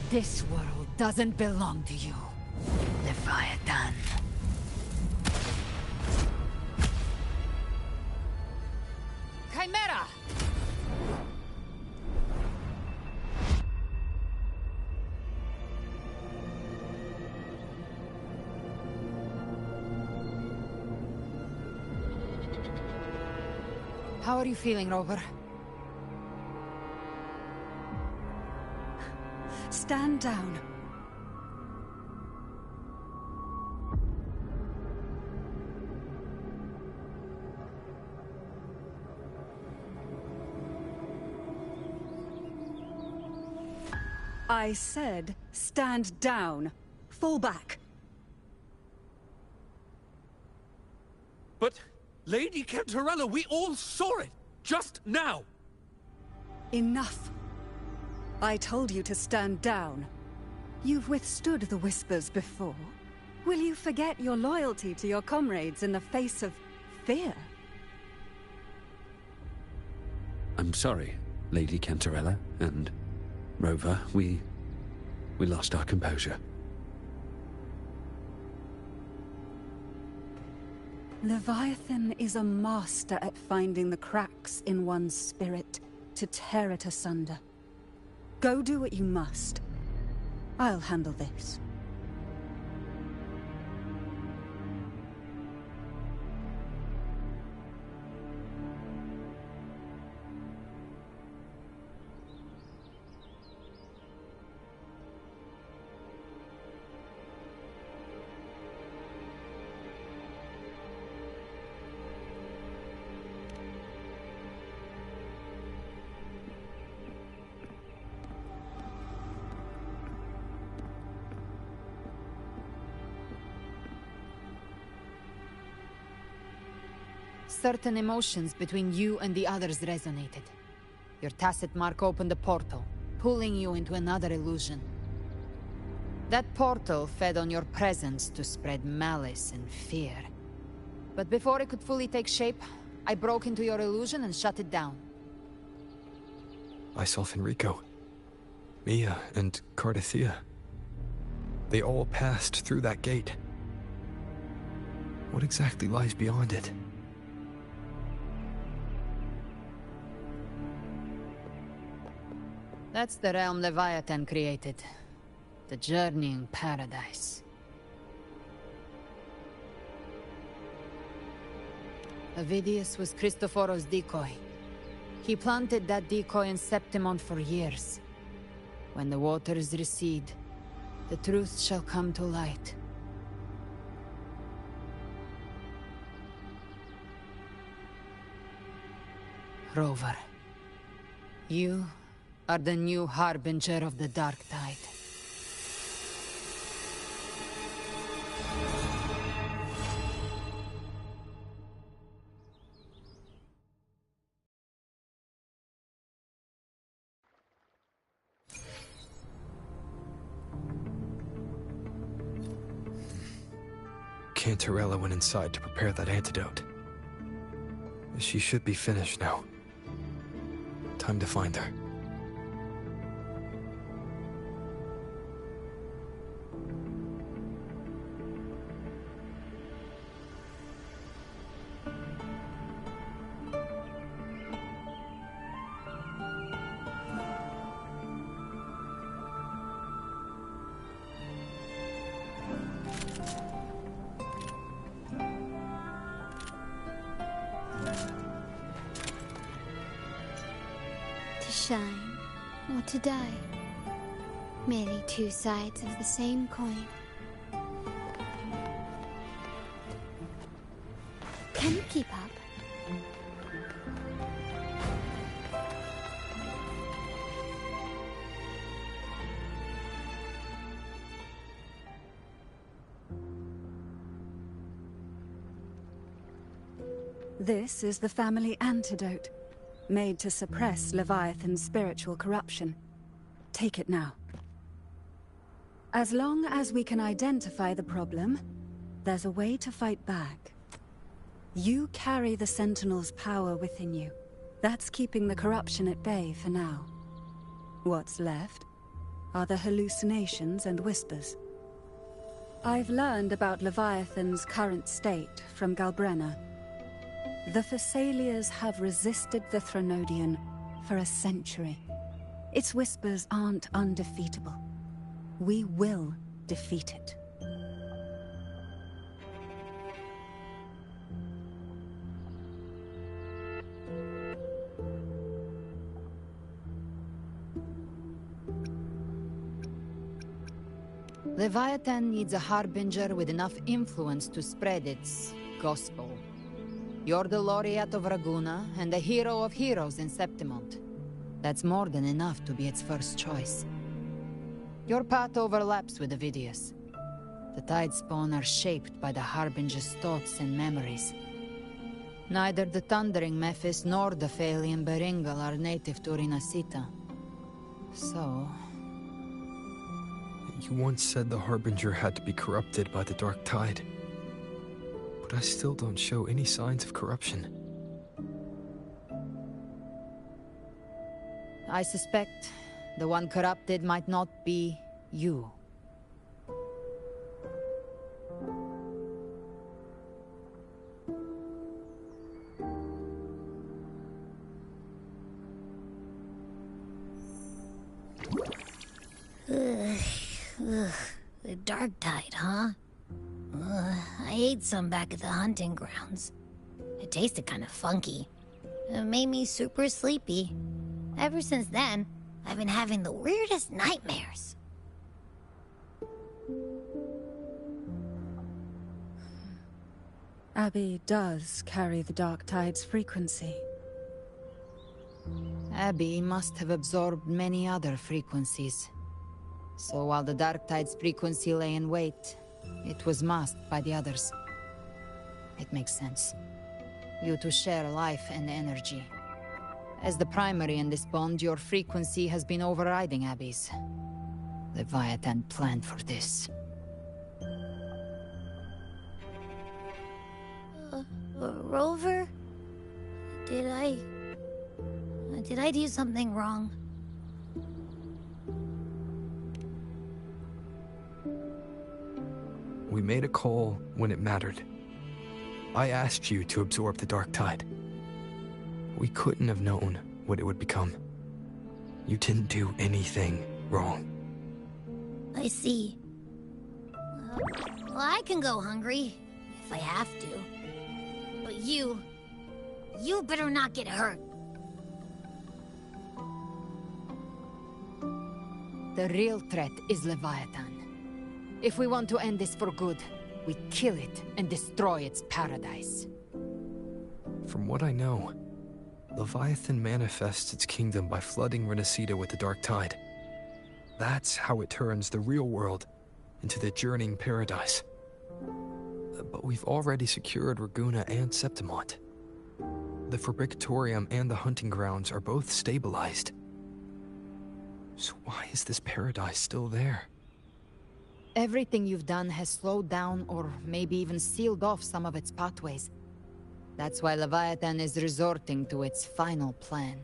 H: This world doesn't belong to you, Leviathan. Chimera! How are you feeling, Rover?
K: Stand down. I said, stand down. Fall back.
N: But, Lady Cantarella, we all saw it! Just now!
K: Enough. I told you to stand down. You've withstood the whispers before. Will you forget your loyalty to your comrades in the face of fear?
N: I'm sorry, Lady Cantarella and Rover. We lost our composure.
K: Leviathan is a master at finding the cracks in one's spirit to tear it asunder. Go do what you must. I'll handle this.
H: Certain emotions between you and the others resonated. Your tacit mark opened a portal, pulling you into another illusion. That portal fed on your presence to spread malice and fear. But before it could fully take shape, I broke into your illusion and shut it down.
C: I saw Fenrico, Mia, and Cardathia. They all passed through that gate. What exactly lies beyond it?
H: That's the realm Leviathan created. The journeying paradise. Avidius was Cristoforo's decoy. He planted that decoy in Septimon for years. When the waters recede, the truth shall come to light. Rover, you are the new harbinger of the Dark Tide.
C: Cantarella went inside to prepare that antidote. She should be finished now. Time to find her.
F: To shine, or to die. Merely two sides of the same coin. Can you keep up?
K: This is the family antidote, made to suppress Leviathan's spiritual corruption. Take it now. As long as we can identify the problem, there's a way to fight back. You carry the Sentinel's power within you. That's keeping the corruption at bay for now. What's left are the hallucinations and whispers. I've learned about Leviathan's current state from Galbrenna. The Thessalians have resisted the Threnodian for a century. Its whispers aren't undefeatable. We will defeat it.
H: Leviathan needs a harbinger with enough influence to spread its gospel. You're the laureate of Raguna and the hero of heroes in Septimont. That's more than enough to be its first choice. Your path overlaps with Ovidius. The Tidespawn are shaped by the Harbinger's thoughts and memories. Neither the Thundering Mephis nor the Phalian Beringal are native to Rinasita. So...
C: You once said the Harbinger had to be corrupted by the Dark Tide. But I still don't show any signs of corruption.
H: I suspect the one corrupted might not be you.
R: Ugh, the Dark Tide, huh? I ate some back at the hunting grounds. It tasted kind of funky. It made me super sleepy. Ever since then, I've been having the weirdest nightmares.
K: Abby does carry the Dark Tide's frequency.
H: Abby must have absorbed many other frequencies. So while the Dark Tide's frequency lay in wait, it was masked by the others. It makes sense. You two share life and energy. As the primary in this bond, your frequency has been overriding Abby's. Leviathan planned for this.
R: Rover? Did I do something wrong?
C: We made a call when it mattered. I asked you to absorb the Dark Tide. We couldn't have known what it would become. You didn't do anything wrong.
R: I see. Well, I can go hungry, if I have to. But you better not get hurt.
H: The real threat is Leviathan. If we want to end this for good, we kill it and destroy its paradise.
C: From what I know, Leviathan manifests its kingdom by flooding Renacita with the dark tide. That's how it turns the real world into the journeying paradise. But we've already secured Raguna and Septimont. The Fabricatorium and the hunting grounds are both stabilized. So why is this paradise still there?
H: Everything you've done has slowed down or maybe even sealed off some of its pathways. That's why Leviathan is resorting to its final plan.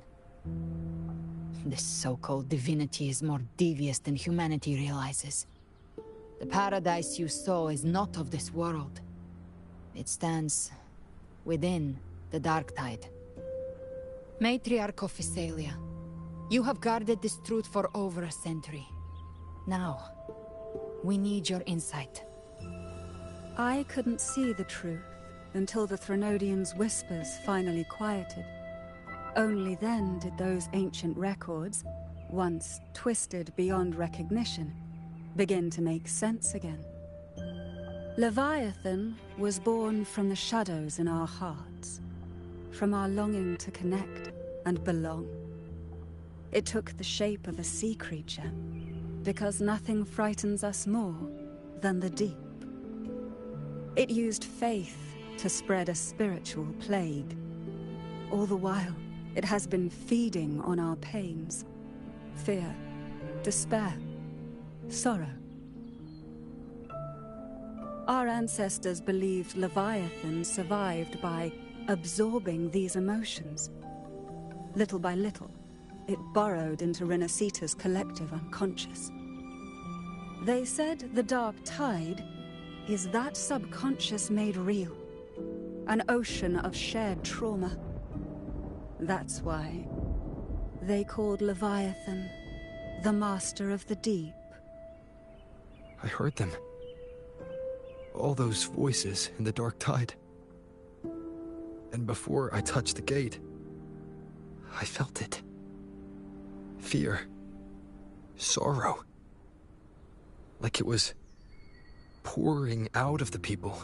H: This so-called divinity is more devious than humanity realizes. The paradise you saw is not of this world. It stands within the dark tide. Matriarch of Physalia, you have guarded this truth for over a century. Now, we need your insight.
K: I couldn't see the truth until the Threnodians' whispers finally quieted. Only then did those ancient records, once twisted beyond recognition, begin to make sense again. Leviathan was born from the shadows in our hearts, from our longing to connect and belong. It took the shape of a sea creature, because nothing frightens us more than the deep. It used faith to spread a spiritual plague. All the while, it has been feeding on our pains, fear, despair, sorrow. Our ancestors believed Leviathan survived by absorbing these emotions. Little by little, it burrowed into Renacita's collective unconscious. They said the dark tide is that subconscious made real, an ocean of shared trauma. That's why they called Leviathan the Master of the Deep.
C: I heard them. All those voices in the dark tide. And before I touched the gate, I felt it. Fear. Sorrow. Like it was pouring out of the people.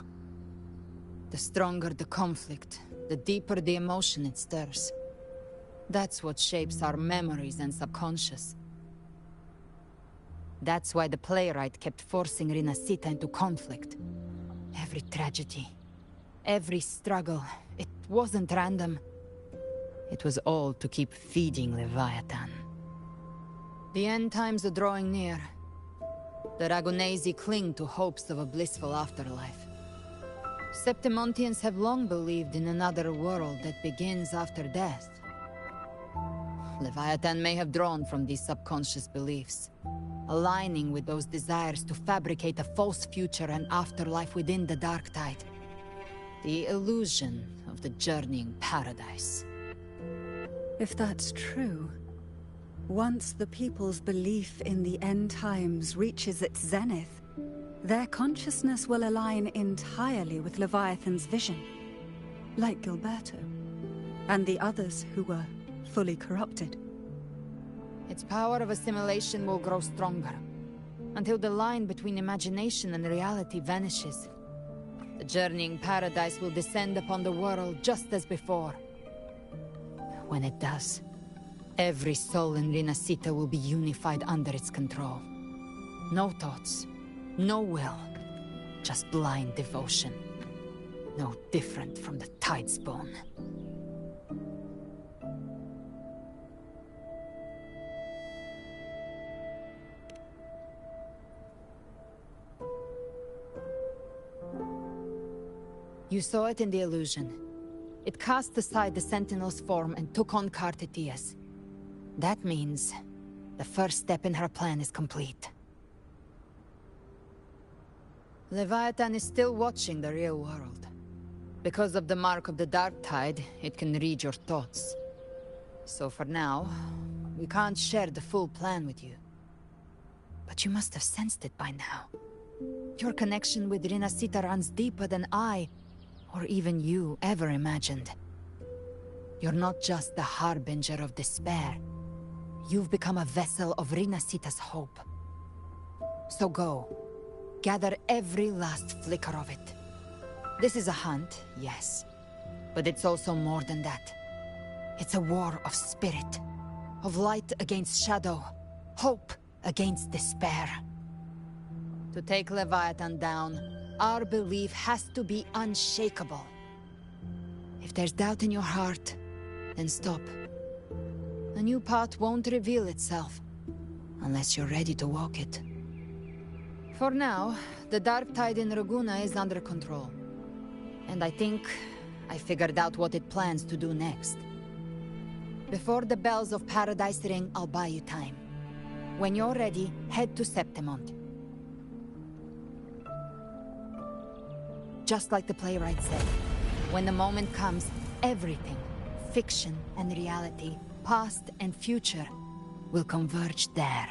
H: The stronger the conflict, the deeper the emotion it stirs. That's what shapes our memories and subconscious. That's why the playwright kept forcing Renacita into conflict. Every tragedy, every struggle, it wasn't random. It was all to keep feeding Leviathan. The end times are drawing near. The Ragunesi cling to hopes of a blissful afterlife. Septimontians have long believed in another world that begins after death. Leviathan may have drawn from these subconscious beliefs, aligning with those desires to fabricate a false future and afterlife within the dark tide. The illusion of the journeying paradise.
K: If that's true, once the people's belief in the end times reaches its zenith, their consciousness will align entirely with Leviathan's vision, like Gilberto, and the others who were fully corrupted.
H: Its power of assimilation will grow stronger, until the line between imagination and reality vanishes. The journeying paradise will descend upon the world just as before. When it does, every soul in Renacita will be unified under its control. No thoughts, no will, just blind devotion. No different from the Tidespawn. You saw it in the illusion. It cast aside the Sentinel's form and took on Cartetias. That means the first step in her plan is complete. Leviathan is still watching the real world. Because of the mark of the dark tide, it can read your thoughts. So for now, we can't share the full plan with you. But you must have sensed it by now. Your connection with Renacita runs deeper than I, or even you, ever imagined. You're not just the harbinger of despair. You've become a vessel of Renacita's hope. So go. Gather every last flicker of it. This is a hunt, yes. But it's also more than that. It's a war of spirit, of light against shadow, hope against despair. To take Leviathan down, our belief has to be unshakable. If there's doubt in your heart, then stop. A new path won't reveal itself, unless you're ready to walk it. For now, the dark tide in Raguna is under control. And I think I figured out what it plans to do next. Before the bells of Paradise ring, I'll buy you time. When you're ready, head to Septimont. Just like the playwright said, when the moment comes, everything, fiction and reality, past and future, will converge there.